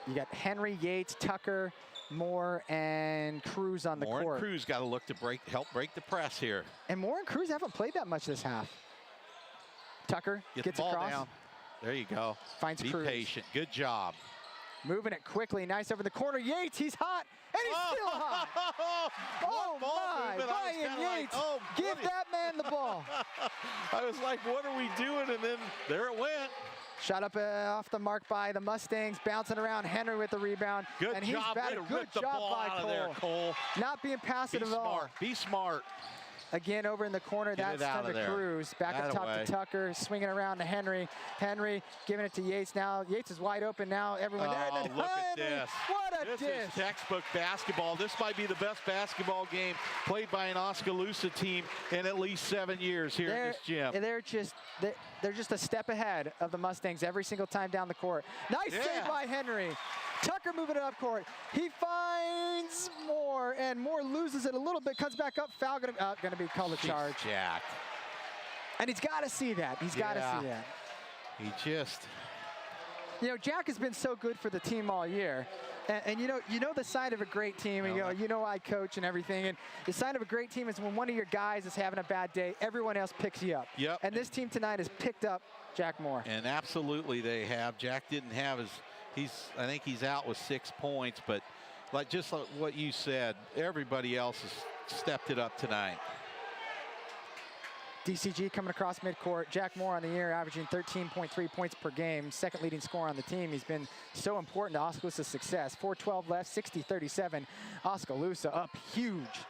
You got Henry, Yates, Tucker, Moore, and Cruz on the court. Moore and Cruz got to look to help break the press here. And Moore and Cruz haven't played that much this half. Tucker gets the ball across. Down. There you go. Finds Be Cruz. patient. Good job. Moving it quickly. Nice over the corner. Yates, he's hot. And he's still hot. Oh, my. Ryan Yates. Give that man the ball. I was like, what are we doing? And then there it went. Shot up off the mark by the Mustangs. Bouncing around. Henry with the rebound. Good and job. Good job by Cole. Not being passive at all. Be smart. Again, over in the corner, that's time to Cruz. Back up top to Tucker, swinging around to Henry. Henry giving it to Yates now. Yates is wide open now. Everyone there. Oh, look at this. What a This dish. is textbook basketball. This might be the best basketball game played by an Oskaloosa team in at least 7 years here in this gym. They're just a step ahead of the Mustangs every single time down the court. Nice save by Henry. Tucker moving it up court. He finds Moore, and Moore loses it a little bit, comes back up, foul gonna be called a charge. Jack. And he's got to see that. He's got to see that. He just... You know, Jack has been so good for the team all year. And you know the sign of a great team, and you know I coach and everything, and the sign of a great team is when one of your guys is having a bad day, everyone else picks you up. Yep. And this team tonight has picked up Jack Moore. And absolutely they have. Jack didn't have his... I think he's out with 6 points, but just like what you said, everybody else has stepped it up tonight. DCG coming across midcourt. Jack Moore on the year, averaging 13.3 points per game, second leading scorer on the team. He's been so important to Oskaloosa's success. 4:12 left, 60-37. Oskaloosa up huge.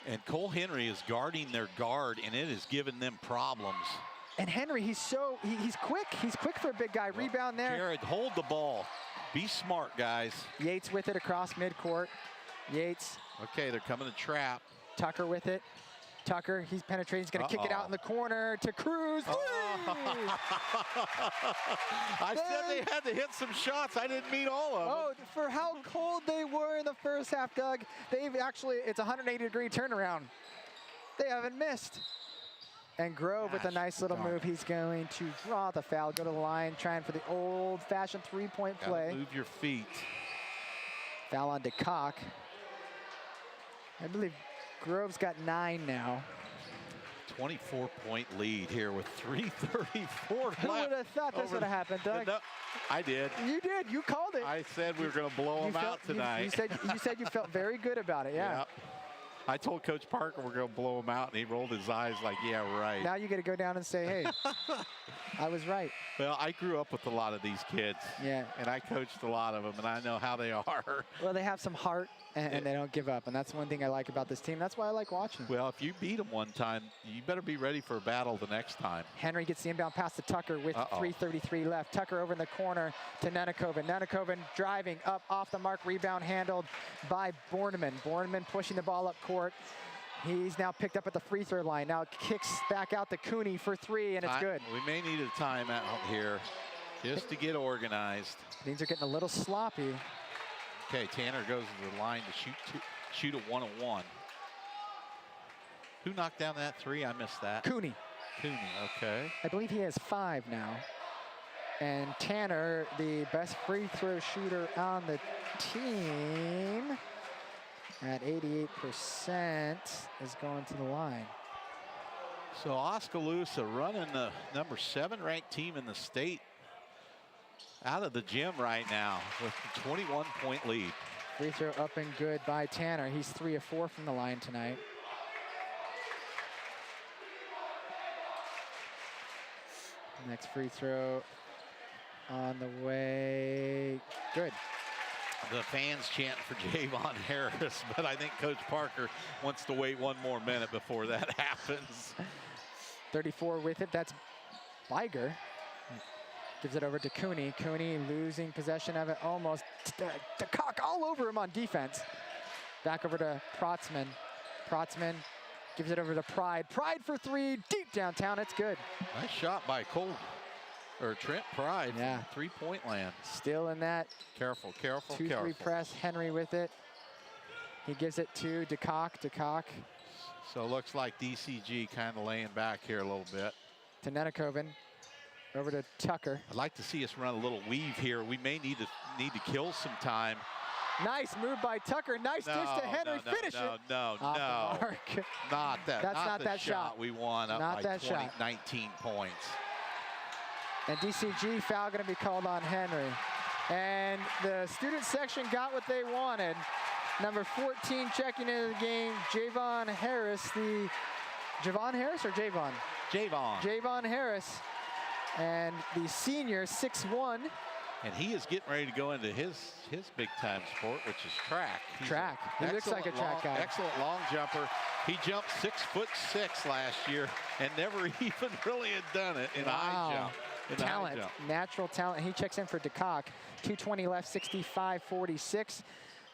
And Cole Henry is guarding their guard, and it has given them problems. And Henry, he's quick. He's quick for a big guy. Rebound there. Jared, hold the ball. Be smart, guys. Yates with it across midcourt. Yates. Okay, they're coming to trap. Tucker with it. Tucker, he's penetrating. He's going to kick it out in the corner to Cruz. I said they had to hit some shots. I didn't mean all of them. Oh, for how cold they were in the first half, Doug, it's a 180-degree turnaround. They haven't missed. And Grove with a nice little move. He's going to draw the foul, go to the line, trying for the old-fashioned three-point play. Move your feet. Foul on DeCock. I believe Grove's got 9 now. 24-point lead here with 3:34 left. Who would have thought this would have happened, Doug? No, I did. You did. You called it. I said we were going to blow them out tonight. You said you felt very good about it, yeah. Yep. I told Coach Parker we're going to blow him out, and he rolled his eyes like, yeah, right. Now you got to go down and say, hey, I was right. Well, I grew up with a lot of these kids. Yeah. And I coached a lot of them, and I know how they are. Well, they have some heart, and they don't give up, and that's one thing I like about this team. That's why I like watching. Well, if you beat them one time, you better be ready for a battle the next time. Henry gets the inbound pass to Tucker with 3:33 left. Tucker over in the corner to Nenakoven. Nenakoven driving up off the mark, rebound handled by Borneman. Borneman pushing the ball up court. He's now picked up at the free throw line. Now kicks back out to Cooney for 3, and it's good. We may need a timeout here just to get organized. Things are getting a little sloppy. Okay, Tanner goes to the line to shoot a 1-on-1. Who knocked down that 3? I missed that. Cooney. Cooney, okay. I believe he has 5 now. And Tanner, the best free throw shooter on the team, at 88%, is going to the line. So Oskaloosa running the number 7 ranked team in the state out of the gym right now with a 21-point lead. Free throw up and good by Tanner. He's 3 of 4 from the line tonight. Next free throw on the way. Good. The fans chant for Javon Harris, but I think Coach Parker wants to wait 1 more minute before that happens. 34 with it. That's Biger. Gives it over to Cooney. Cooney losing possession of it almost. DeCock all over him on defense. Back over to Protzman. Protzman gives it over to Pride. Pride for three, deep downtown. It's good. Nice shot by Trent Pride. Yeah. Three-point land. Still in that. Careful, careful, 2-3 press. Henry with it. He gives it to DeCock. DeCock. So it looks like DCG kind of laying back here a little bit. To Nenekoven. Over to Tucker. I'd like to see us run a little weave here. We may need to kill some time. Nice move by Tucker. Nice dish to Henry. Finish it. No. Not that. That's not the that shot. We won up not by that 20, shot. 19 points. And DCG foul going to be called on Henry. And the student section got what they wanted. Number 14 checking into the game, Javon Harris. Javon Harris or Javon? Javon. Javon Harris. And the senior, 6'1". And he is getting ready to go into his big time sport, which is track. Track. He looks like a track guy. Excellent long jumper. He jumped 6'6" last year and never even really had done it in high jump. Talent, natural talent. He checks in for DeCock. 2:20 left, 65-46.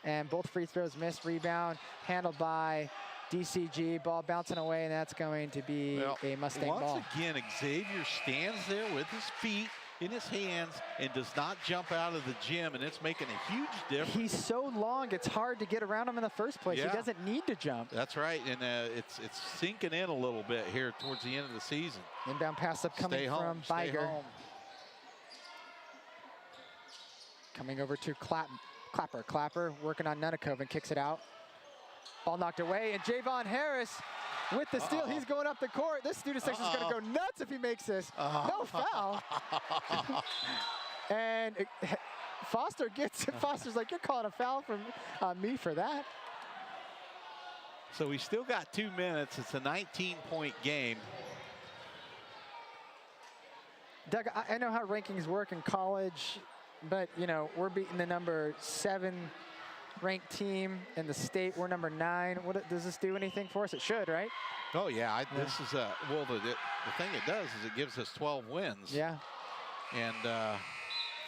And both free throws missed. Rebound handled by DCG. Ball bouncing away, and that's going to be a Mustang ball. Once again, Xavier stands there with his feet in his hands and does not jump out of the gym, and it's making a huge difference. He's so long, it's hard to get around him in the first place. Yeah. He doesn't need to jump. That's right, and it's sinking in a little bit here towards the end of the season. Inbound pass up coming from Biger. Coming over to Clapper. Clapper working on Nenekoven, kicks it out. Ball knocked away, and Javon Harris with the steal. He's going up the court. This student section is going to go nuts if he makes this. No foul. And Foster gets it. Foster's like, you're calling a foul on me for that. So we still got 2 minutes. It's a 19-point game. Doug, I know how rankings work in college, but, you know, we're beating the number 7 ranked team in the state. We're number 9. Does this do anything for us? It should, right? Oh yeah, this is well, the thing it does is it gives us 12 wins. Yeah. And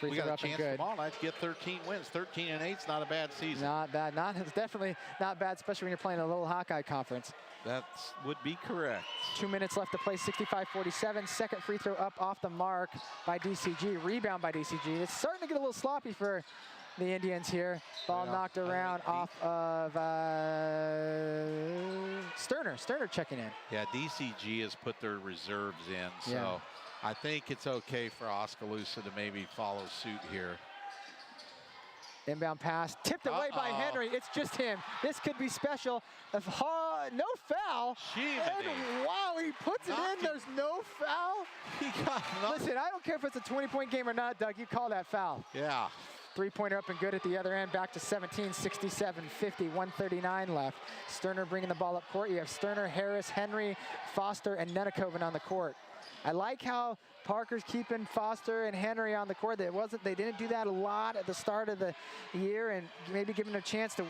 we got a chance tomorrow night to get 13 wins. 13-8 is not a bad season. Not bad. It's definitely not bad, especially when you're playing a little Hawkeye conference. That would be correct. 2 minutes left to play. 65-47. Second free throw up off the mark by DCG. Rebound by DCG. It's starting to get a little sloppy for the Indians here. Ball knocked around off of Sterner. Sterner checking in. Yeah, DCG has put their reserves in, so I think it's okay for Oskaloosa to maybe follow suit here. Inbound pass tipped away by Henry. It's just him. This could be special. No foul. And wow, he puts it in. There's no foul. Listen, I don't care if it's a 20-point game or not, Doug. You call that foul. Yeah. Three-pointer up and good at the other end. Back to 17, 67, 50, 139 left. Sterner bringing the ball up court. You have Sterner, Harris, Henry, Foster, and Nenekoven on the court. I like how Parker's keeping Foster and Henry on the court. They didn't do that a lot at the start of the year, and maybe giving them a chance to.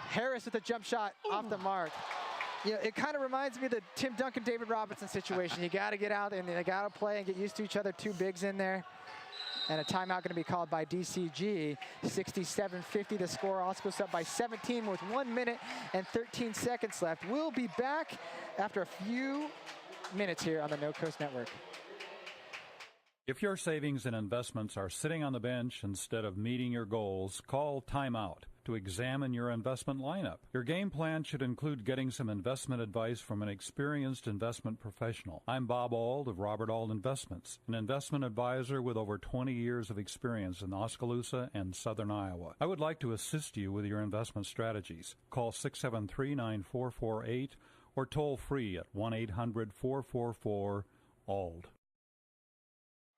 Harris with a jump shot off the mark. Yeah, it kind of reminds me of the Tim Duncan, David Robinson situation. You got to get out and they got to play and get used to each other. 2 bigs in there. And a timeout going to be called by DCG. 67-50 the score. Also goes up by 17 with 1 minute and 13 seconds left. We'll be back after a few minutes here on the No Coast Network. If your savings and investments are sitting on the bench instead of meeting your goals, call timeout to examine your investment lineup. Your game plan should include getting some investment advice from an experienced investment professional. I'm Bob Auld of Robert Auld Investments, an investment advisor with over 20 years of experience in Oskaloosa and southern Iowa. I would like to assist you with your investment strategies. Call 673-9448 or toll free at 1-800-444-ALD.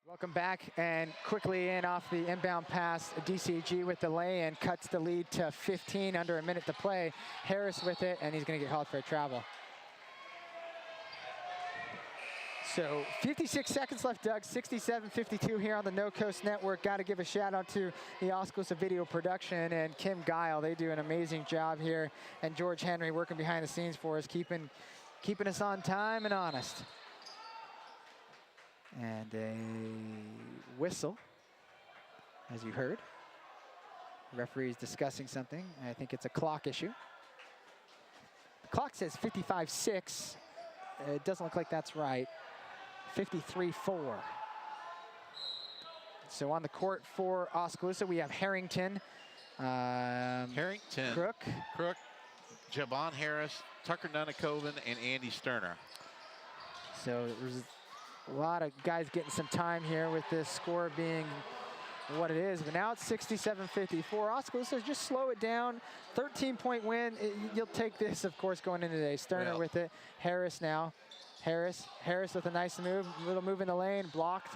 Welcome back, and quickly in off the inbound pass, DCG with the lay-in cuts the lead to 15, under a minute to play. Harris with it, and he's going to get called for a travel. So 56 seconds left, Doug. 67-52 here on the No Coast Network. Got to give a shout out to the Oskaloosa Video Production and Kim Guile. They do an amazing job here, and George Henry working behind the scenes for us, keeping us on time and honest. And a whistle, as you heard. The referee is discussing something. I think it's a clock issue. The clock says 55-6. It doesn't look like that's right. 53-4. So on the court for Oskaloosa, we have Harrington. Crook, Javon Harris, Tucker Nunakoven, and Andy Sterner. So there's a lot of guys getting some time here with this score being what it is. But now it's 67-54. Oskaloosa, just slow it down. 13-point win. You'll take this, of course, going into today. Sterner with it. Harris now. Harris with a nice move. Little move in the lane, blocked.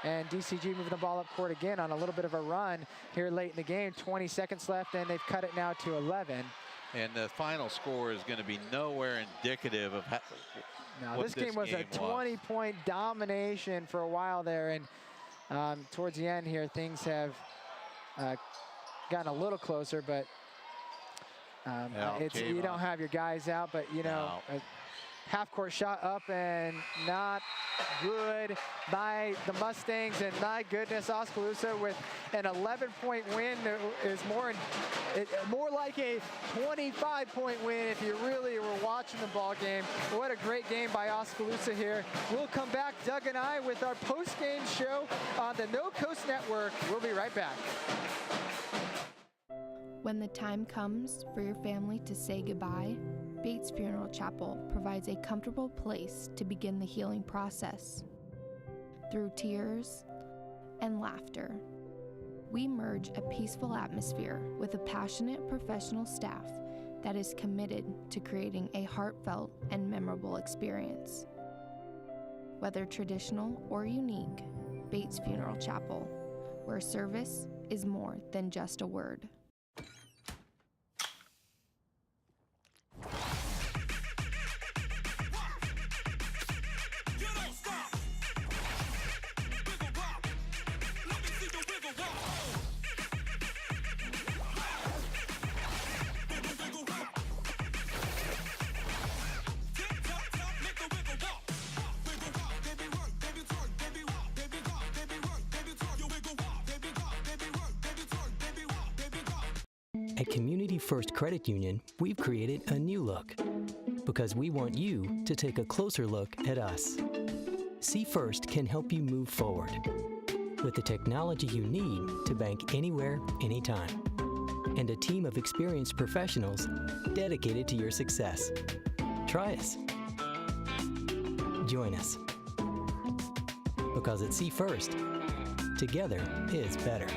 And DCG moving the ball up court again on a little bit of a run here late in the game. 20 seconds left, and they've cut it now to 11. And the final score is going to be nowhere indicative of what this game was. A 20-point domination for a while there, and towards the end here, things have gotten a little closer, but you don't have your guys out, but you know. Half-court shot up and not good by the Mustangs. And my goodness, Oskaloosa with an 11-point win is more like a 25-point win if you really were watching the ball game. What a great game by Oskaloosa here. We'll come back, Doug and I, with our post-game show on the No Coast Network. We'll be right back. When the time comes for your family to say goodbye, Bates Funeral Chapel provides a comfortable place to begin the healing process. Through tears and laughter, we merge a peaceful atmosphere with a passionate professional staff that is committed to creating a heartfelt and memorable experience. Whether traditional or unique, Bates Funeral Chapel, where service is more than just a word. At Community First Credit Union, we've created a new look because we want you to take a closer look at us. See First can help you move forward with the technology you need to bank anywhere, anytime, and a team of experienced professionals dedicated to your success. Try us. Join us. Because at See First, together is better.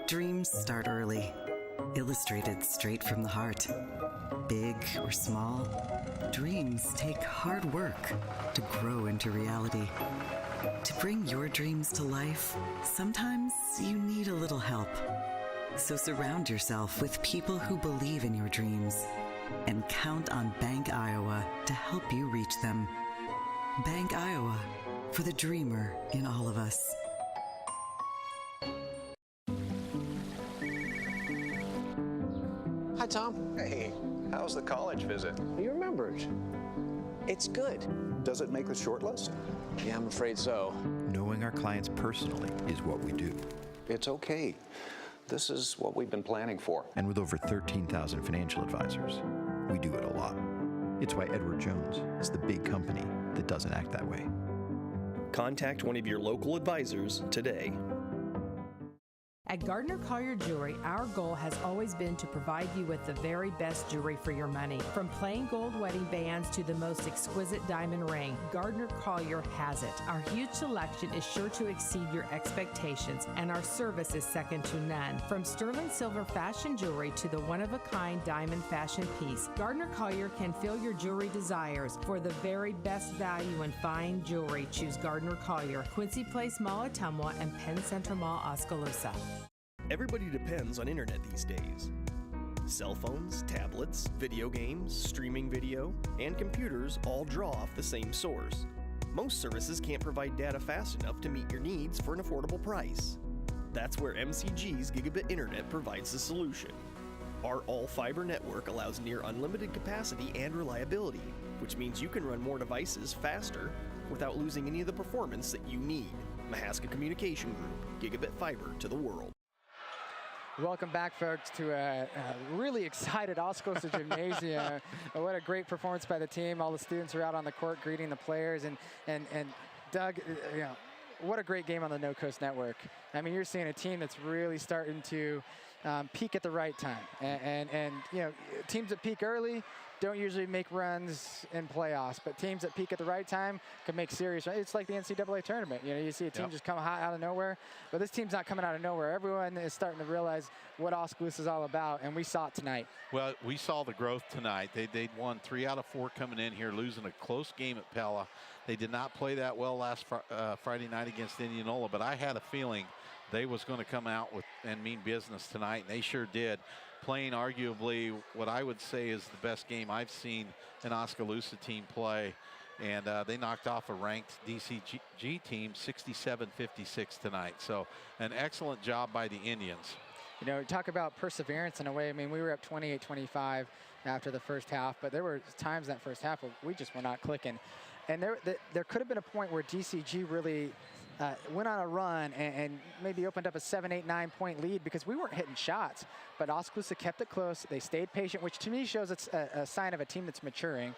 Dreams start early, illustrated straight from the heart. Big or small, dreams take hard work to grow into reality. To bring your dreams to life, sometimes you need a little help. So surround yourself with people who believe in your dreams and count on Bank Iowa to help you reach them. Bank Iowa, for the dreamer in all of us. Hi, Tom. Hey, how's the college visit? You remembered. It's good. Does it make the short list? Yeah, I'm afraid so. Knowing our clients personally is what we do. It's okay. This is what we've been planning for. And with over 13,000 financial advisors, we do it a lot. It's why Edward Jones is the big company that doesn't act that way. Contact one of your local advisors today. At Gardner Collier Jewelry, our goal has always been to provide you with the very best jewelry for your money. From plain gold wedding bands to the most exquisite diamond ring, Gardner Collier has it. Our huge selection is sure to exceed your expectations, and our service is second to none. From sterling silver fashion jewelry to the one-of-a-kind diamond fashion piece, Gardner Collier can fill your jewelry desires. For the very best value in fine jewelry, choose Gardner Collier, Quincy Place Mall, Ottumwa, and Penn Center Mall, Oskaloosa. Everybody depends on internet these days. Cell phones, tablets, video games, streaming video, and computers all draw off the same source. Most services can't provide data fast enough to meet your needs for an affordable price. That's where MCG's Gigabit Internet provides the solution. Our all-fiber network allows near unlimited capacity and reliability, which means you can run more devices faster without losing any of the performance that you need. Mahaska Communication Group, gigabit fiber to the world. Welcome back, folks, to a really excited Oskaloosa Gymnasium. What a great performance by the team. All the students are out on the court greeting the players. And Doug, what a great game on the No Coast Network. I mean, you're seeing a team that's really starting to peak at the right time. And teams that peak early don't usually make runs in playoffs, but teams that peak at the right time can make serious runs. It's like the NCAA tournament. You see a team just come hot out of nowhere, but this team's not coming out of nowhere. Everyone is starting to realize what Oskaloosa is all about, and we saw it tonight. Well, we saw the growth tonight. They'd won 3 out of 4 coming in here, losing a close game at Pella. They did not play that well last Friday night against Indianola, but I had a feeling they was going to come out and mean business tonight, and they sure did. Playing arguably what I would say is the best game I've seen an Oskaloosa team play. And they knocked off a ranked DCG team 67-56 tonight. So an excellent job by the Indians. Talk about perseverance in a way. I mean, we were up 28-25 after the first half, but there were times that first half where we just were not clicking. And there could have been a point where DCG really went on a run and maybe opened up a 7, 8, 9 point lead because we weren't hitting shots. But Oskaloosa kept it close. They stayed patient, which to me shows it's a sign of a team that's maturing.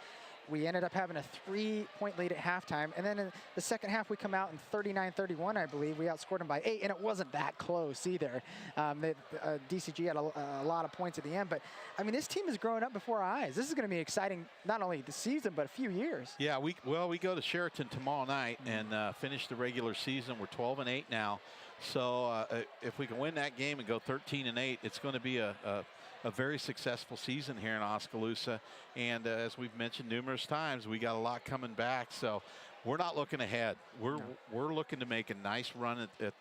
We ended up having a 3-point lead at halftime. And then in the second half, we come out in 39-31, I believe. We outscored them by 8, and it wasn't that close either. DCG had a lot of points at the end. But, I mean, this team is growing up before our eyes. This is going to be exciting, not only the season, but a few years. Yeah, we go to Sheraton tomorrow night and finish the regular season. We're 12-8 now. So if we can win that game and go 13-8, it's going to be a very successful season here in Oskaloosa. And as we've mentioned numerous times, we got a lot coming back. So we're not looking ahead. We're looking to make a nice run at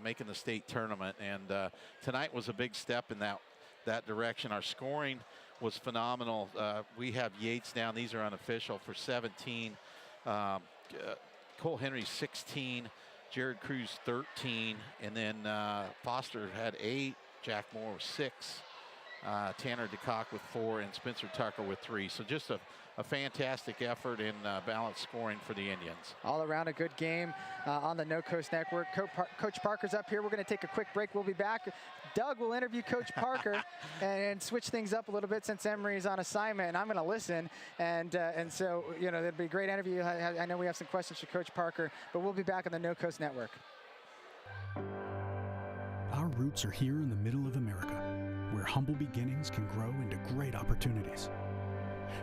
making the state tournament. And tonight was a big step in that direction. Our scoring was phenomenal. We have Yates down. These are unofficial for 17. Cole Henry 16. Jared Cruz 13. And then Foster had 8. Jack Moore 6. Tanner DeCock with 4 and Spencer Tucker with 3. So just a fantastic effort in balanced scoring for the Indians. All around a good game on the No Coast Network. Coach Parker's up here. We're going to take a quick break. We'll be back. Doug will interview Coach Parker and switch things up a little bit since Emery's on assignment, and I'm going to listen. And so, it'll be a great interview. I know we have some questions for Coach Parker, but we'll be back on the No Coast Network. Our roots are here in the middle of America, where humble beginnings can grow into great opportunities,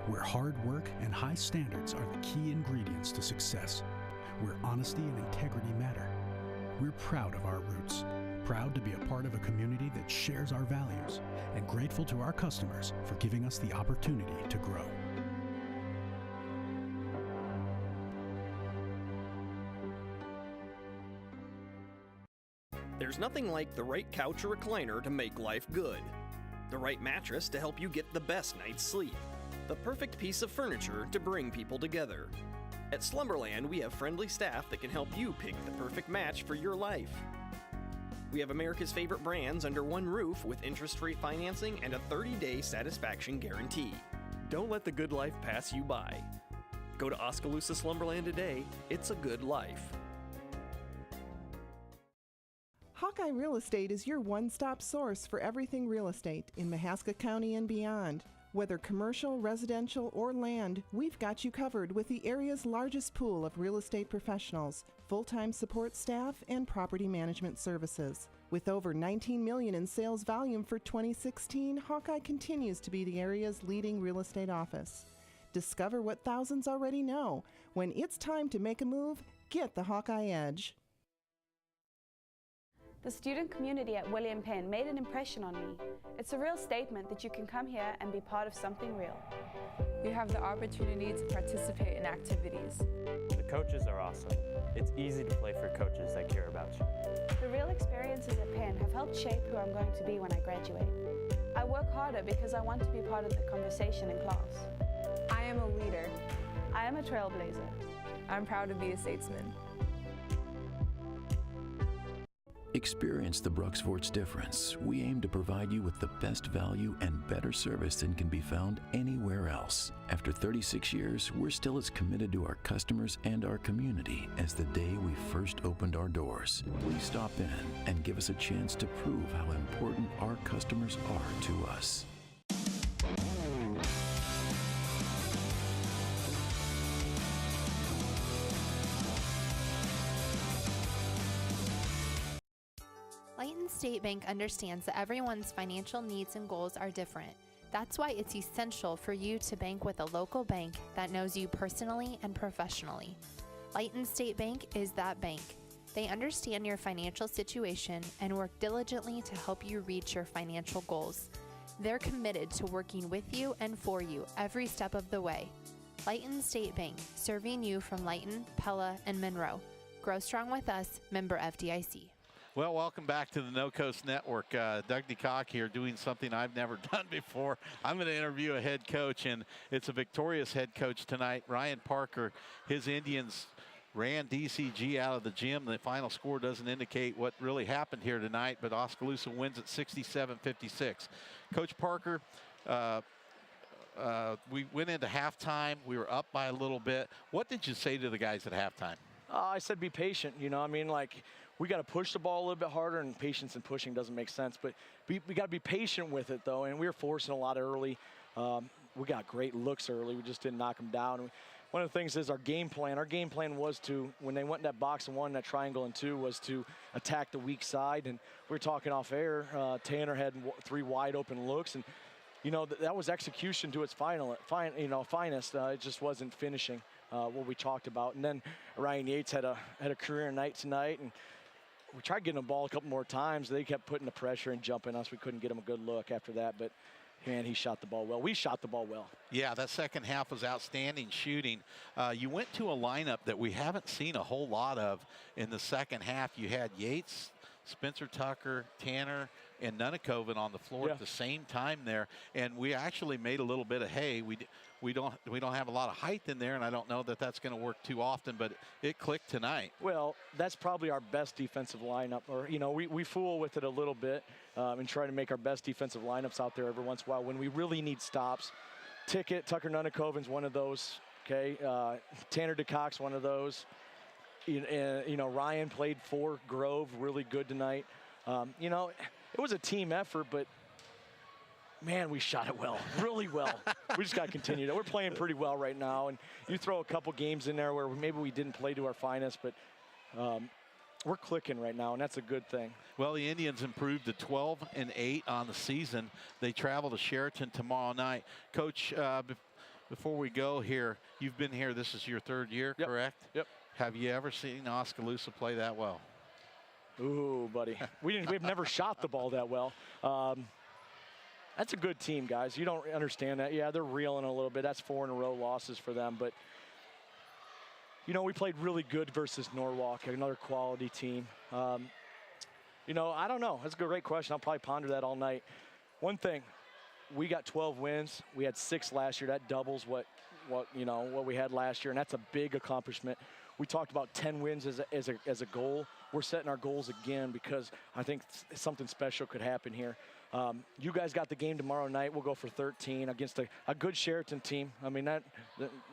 where hard work and high standards are the key ingredients to success, where honesty and integrity matter. We're proud of our roots, proud to be a part of a community that shares our values, and grateful to our customers for giving us the opportunity to grow. There's nothing like the right couch or recliner to make life good. The right mattress to help you get the best night's sleep. The perfect piece of furniture to bring people together. At Slumberland, we have friendly staff that can help you pick the perfect match for your life. We have America's favorite brands under one roof with interest-free financing and a 30-day satisfaction guarantee. Don't let the good life pass you by. Go to Oskaloosa Slumberland today. It's a good life. Hawkeye Real Estate is your one-stop source for everything real estate in Mahaska County and beyond. Whether commercial, residential, or land, we've got you covered with the area's largest pool of real estate professionals, full-time support staff, and property management services. With over $19 million in sales volume for 2016, Hawkeye continues to be the area's leading real estate office. Discover what thousands already know. When it's time to make a move, get the Hawkeye Edge. The student community at William Penn made an impression on me. It's a real statement that you can come here and be part of something real. You have the opportunity to participate in activities. The coaches are awesome. It's easy to play for coaches that care about you. The real experiences at Penn have helped shape who I'm going to be when I graduate. I work harder because I want to be part of the conversation in class. I am a leader. I am a trailblazer. I'm proud to be a statesman. Experience the Bruxvort's difference. We aim to provide you with the best value and better service than can be found anywhere else. After 36 years, we're still as committed to our customers and our community as the day we first opened our doors. Please stop in and give us a chance to prove how important our customers are to us. Layton State Bank understands that everyone's financial needs and goals are different. That's why it's essential for you to bank with a local bank that knows you personally and professionally. Layton State Bank is that bank. They understand your financial situation and work diligently to help you reach your financial goals. They're committed to working with you and for you every step of the way. Layton State Bank, serving you from Layton, Pella, and Monroe. Grow strong with us, member FDIC. Well, welcome back to the No Coast Network. Doug DeCock here doing something I've never done before. I'm going to interview a head coach, and it's a victorious head coach tonight, Ryan Parker. His Indians ran DCG out of the gym. The final score doesn't indicate what really happened here tonight, but Oskaloosa wins at 67-56. Coach Parker, we went into halftime. We were up by a little bit. What did you say to the guys at halftime? I said be patient. You know, I mean, like, we got to push the ball a little bit harder, and patience and pushing doesn't make sense. But we got to be patient with it, though, and we were forcing a lot early. We got great looks early. We just didn't knock them down. One of the things is our game plan. Our game plan was to, when they went in that box and one, that triangle and two, was to attack the weak side. And we were talking off air. Tanner had 3 wide open looks, and you know that was execution to its finest. It just wasn't finishing what we talked about. And then Ryan Yates had a career night tonight, and we tried getting the ball a couple more times. They kept putting the pressure and jumping us. We couldn't get him a good look after that, but man, he shot the ball well. We shot the ball well. Yeah, that second half was outstanding shooting. You went to a lineup that we haven't seen a whole lot of in the second half. You had Yates, Spencer Tucker, Tanner, and Nunikoven on the floor at the same time there, and we actually made a little bit of hay. We don't have a lot of height in there, and I don't know that that's going to work too often, but it clicked tonight. Well, that's probably our best defensive lineup, or you know, we fool with it a little bit and try to make our best defensive lineups out there every once in a while when we really need stops. Tucker Nunikoven's one of those. Okay, Tanner DeCock's one of those. You know, Ryan played for Grove really good tonight. You know, it was a team effort, but man, we shot it well, really well. We just got to continue that. We're playing pretty well right now, and you throw a couple games in there where maybe we didn't play to our finest, but we're clicking right now, and that's a good thing. Well, the Indians improved to 12-8 on the season. They travel to Sheraton tomorrow night. Coach, before we go here, you've been here, this is your 3rd year, correct? Yep. Have you ever seen Oskaloosa play that well? Ooh, buddy. We've never shot the ball that well. That's a good team, guys. You don't understand that. Yeah, they're reeling a little bit. That's 4 in a row losses for them. But, you know, we played really good versus Norwalk, another quality team. You know, I don't know. That's a great question. I'll probably ponder that all night. One thing, we got 12 wins. We had 6 last year. That doubles what we had last year, and that's a big accomplishment. We talked about 10 wins as a goal. We're setting our goals again because I think something special could happen here. You guys got the game tomorrow night. We'll go for 13 against a good Sheraton team. I mean,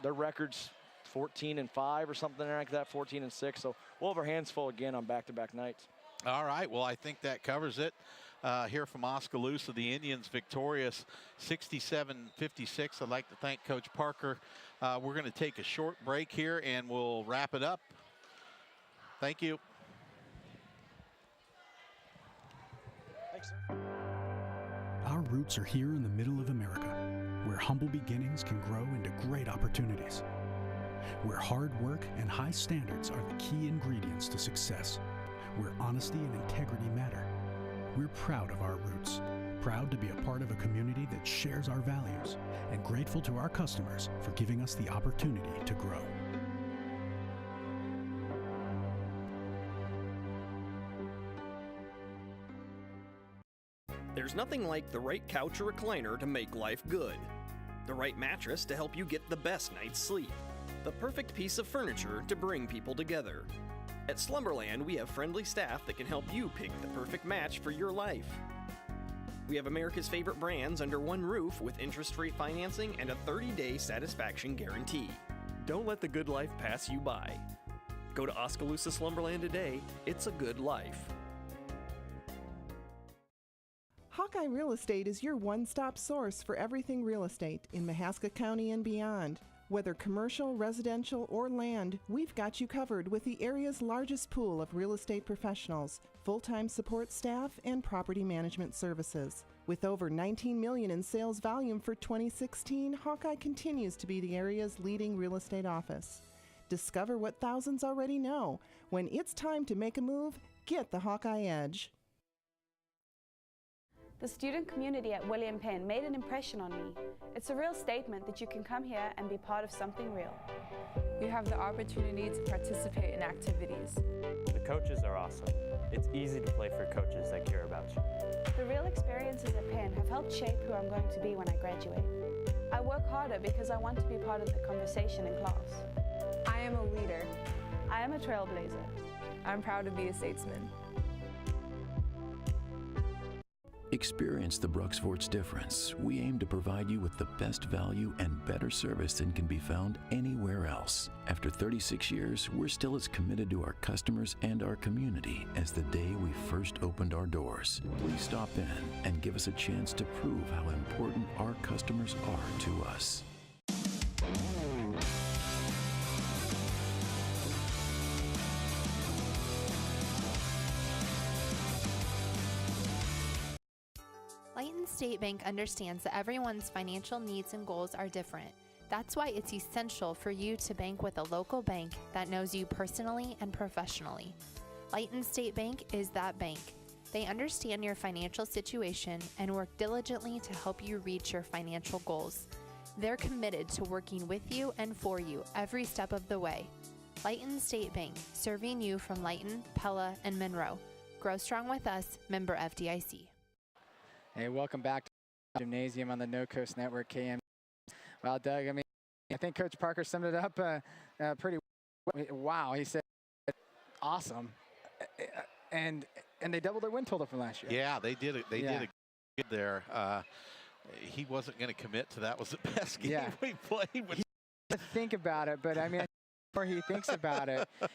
their record's 14-5 or something like that, 14-6. So we'll have our hands full again on back-to-back nights. All right. Well, I think that covers it. Here from Oskaloosa, the Indians victorious 67-56. I'd like to thank Coach Parker. We're going to take a short break here, and we'll wrap it up. Thank you. Thanks, sir. Our roots are here in the middle of America, where humble beginnings can grow into great opportunities, where hard work and high standards are the key ingredients to success, where honesty and integrity matter. We're proud of our roots, proud to be a part of a community that shares our values, and grateful to our customers for giving us the opportunity to grow. There's nothing like the right couch or recliner to make life good. The right mattress to help you get the best night's sleep. The perfect piece of furniture to bring people together. At Slumberland, we have friendly staff that can help you pick the perfect match for your life. We have America's favorite brands under one roof with interest-free financing and a 30-day satisfaction guarantee. Don't let the good life pass you by. Go to Oskaloosa Slumberland today. It's a good life. Hawkeye Real Estate is your one-stop source for everything real estate in Mahaska County and beyond. Whether commercial, residential, or land, we've got you covered with the area's largest pool of real estate professionals, full-time support staff, and property management services. With over $19 million in sales volume for 2016, Hawkeye continues to be the area's leading real estate office. Discover what thousands already know. When it's time to make a move, get the Hawkeye Edge. The student community at William Penn made an impression on me. It's a real statement that you can come here and be part of something real. You have the opportunity to participate in activities. The coaches are awesome. It's easy to play for coaches that care about you. The real experiences at Penn have helped shape who I'm going to be when I graduate. I work harder because I want to be part of the conversation in class. I am a leader. I am a trailblazer. I'm proud to be a statesman. Experience the Bruxvort's difference. We aim to provide you with the best value and better service than can be found anywhere else. After 36 years, we're still as committed to our customers and our community as the day we first opened our doors. Please stop in and give us a chance to prove how important our customers are to us. Layton State Bank understands that everyone's financial needs and goals are different. That's why it's essential for you to bank with a local bank that knows you personally and professionally. Layton State Bank is that bank. They understand your financial situation and work diligently to help you reach your financial goals. They're committed to working with you and for you every step of the way. Layton State Bank, serving you from Layton, Pella, and Monroe. Grow strong with us, member FDIC. Hey, welcome back to the Gymnasium on the No Coast Network, KM. Well, Doug, I think Coach Parker summed it up pretty well. Wow, he said awesome. And they doubled their win total from last year. Yeah, they did it. They did it good there. He wasn't going to commit to that was the best game we played. Think about it, but the more he thinks about it, the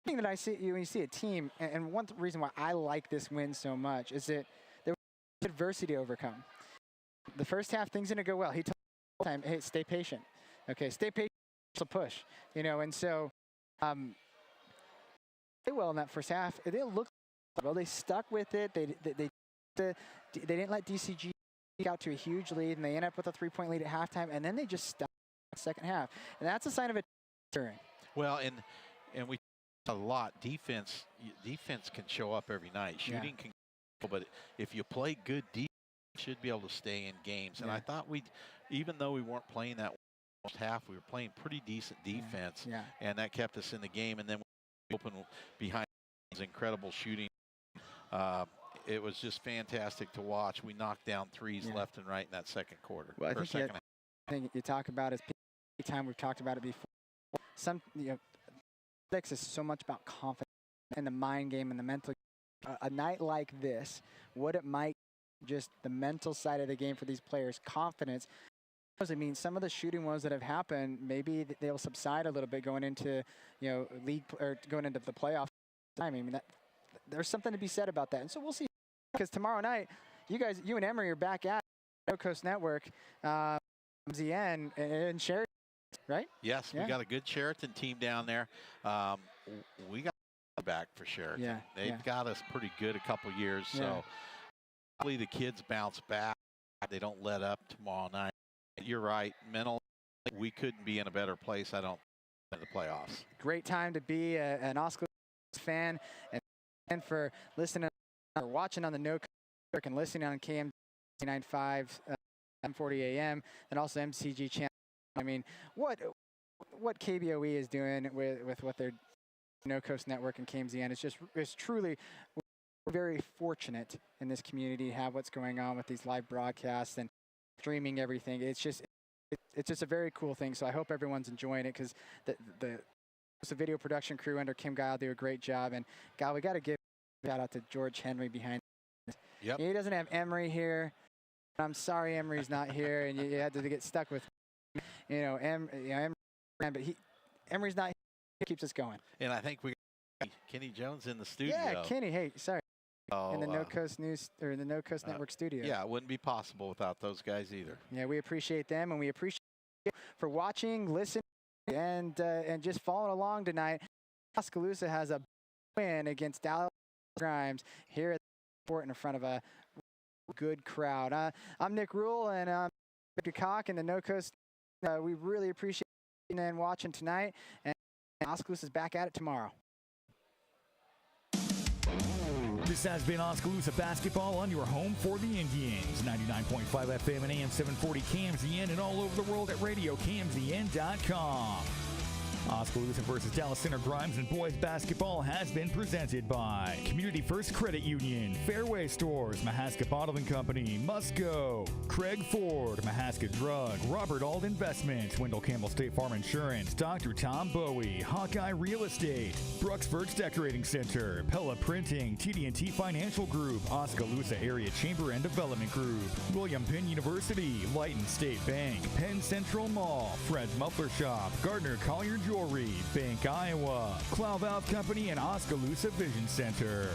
thing that I see when you see a team, and one reason why I like this win so much is that adversity to overcome. The first half, things didn't go well. He told the time, hey, stay patient. Okay, stay patient, so push. And so they well in that first half. It didn't look well. They stuck with it. They didn't let DCG out to a huge lead, and they ended up with a 3-point lead at halftime, and then they just stuck in the second half. And that's a sign of a turn. Well, and we talk a lot. Defense can show up every night. Shooting can. But if you play good defense, you should be able to stay in games. And I thought even though we weren't playing that first half, we were playing pretty decent defense. And that kept us in the game. And then we opened behind incredible shooting. It was just fantastic to watch. We knocked down threes left and right in that second quarter. Well, I think you talk about it time we've talked about it before. Athletics is so much about confidence and the mind game and the mental game. A night like this, what it might just the mental side of the game for these players, confidence. Some of the shooting woes that have happened, maybe they'll subside a little bit going into league or going into the playoff time. There's something to be said about that, and so we'll see. Because tomorrow night, you and Emery are back at No Coast Network, ZN and Sheraton, right? Yes, we got a good Sheraton team down there. We got back for Sheraton. They've got us pretty good a couple years, so hopefully the kids bounce back. They don't let up tomorrow night. You're right, mentally, we couldn't be in a better place, I don't think, in the playoffs. Great time to be an Oscar fan, and for listening or watching on the No Coast and listening on KM 95 7:40 a.m. and also MCG channel. What KBOE is doing with what they're No Coast Network and KMZN. It's truly very fortunate in this community to have what's going on with these live broadcasts and streaming everything. It's just a very cool thing. So I hope everyone's enjoying it because the The video production crew under Kim Guile do a great job. And, God, we got to give a shout out to George Henry behind this. Yep. He doesn't have Emery here. I'm sorry Emery's not here, and you had to get stuck with, Emery, but Emery's not here. He keeps us going. And I think we got Kenny Jones in the studio. Yeah, Kenny. Hey, sorry. Oh, in the No Coast News or in the No Coast Network studio. Yeah, it wouldn't be possible without those guys either. Yeah, we appreciate them, and we appreciate you for watching, listening, and just following along tonight. Oskaloosa has a win against Dallas Grimes here at the sport in front of a good crowd. I'm Nick Rule, and I'm Cock in the No Coast. We really appreciate you and watching tonight, and Oskaloosa is back at it tomorrow. This has been Oskaloosa basketball on your home for the Indians. 99.5 FM and AM 740 KMZN and all over the world at RadioKMZN.com. Oskaloosa versus Dallas Center Grimes and boys basketball has been presented by Community First Credit Union, Fairway Stores, Mahaska Bottling Company, Musco, Craig Ford, Mahaska Drug, Robert Ald Investments, Wendell Campbell State Farm Insurance, Dr. Tom Bowie, Hawkeye Real Estate, Brucksburg's Decorating Center, Pella Printing, TD&T Financial Group, Oskaloosa Area Chamber and Development Group, William Penn University, Lighton State Bank, Penn Central Mall, Fred's Muffler Shop, Gardner Collier Jewelry, Bank Iowa, Clow Valve Company, and Oskaloosa Vision Center.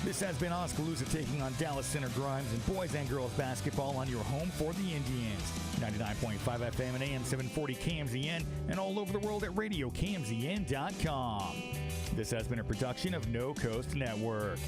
This has been Oskaloosa taking on Dallas Center Grimes and boys and girls basketball on your home for the Indians. 99.5 FM and AM 740 KMZN and all over the world at RadioKMZN.com. This has been a production of No Coast Network.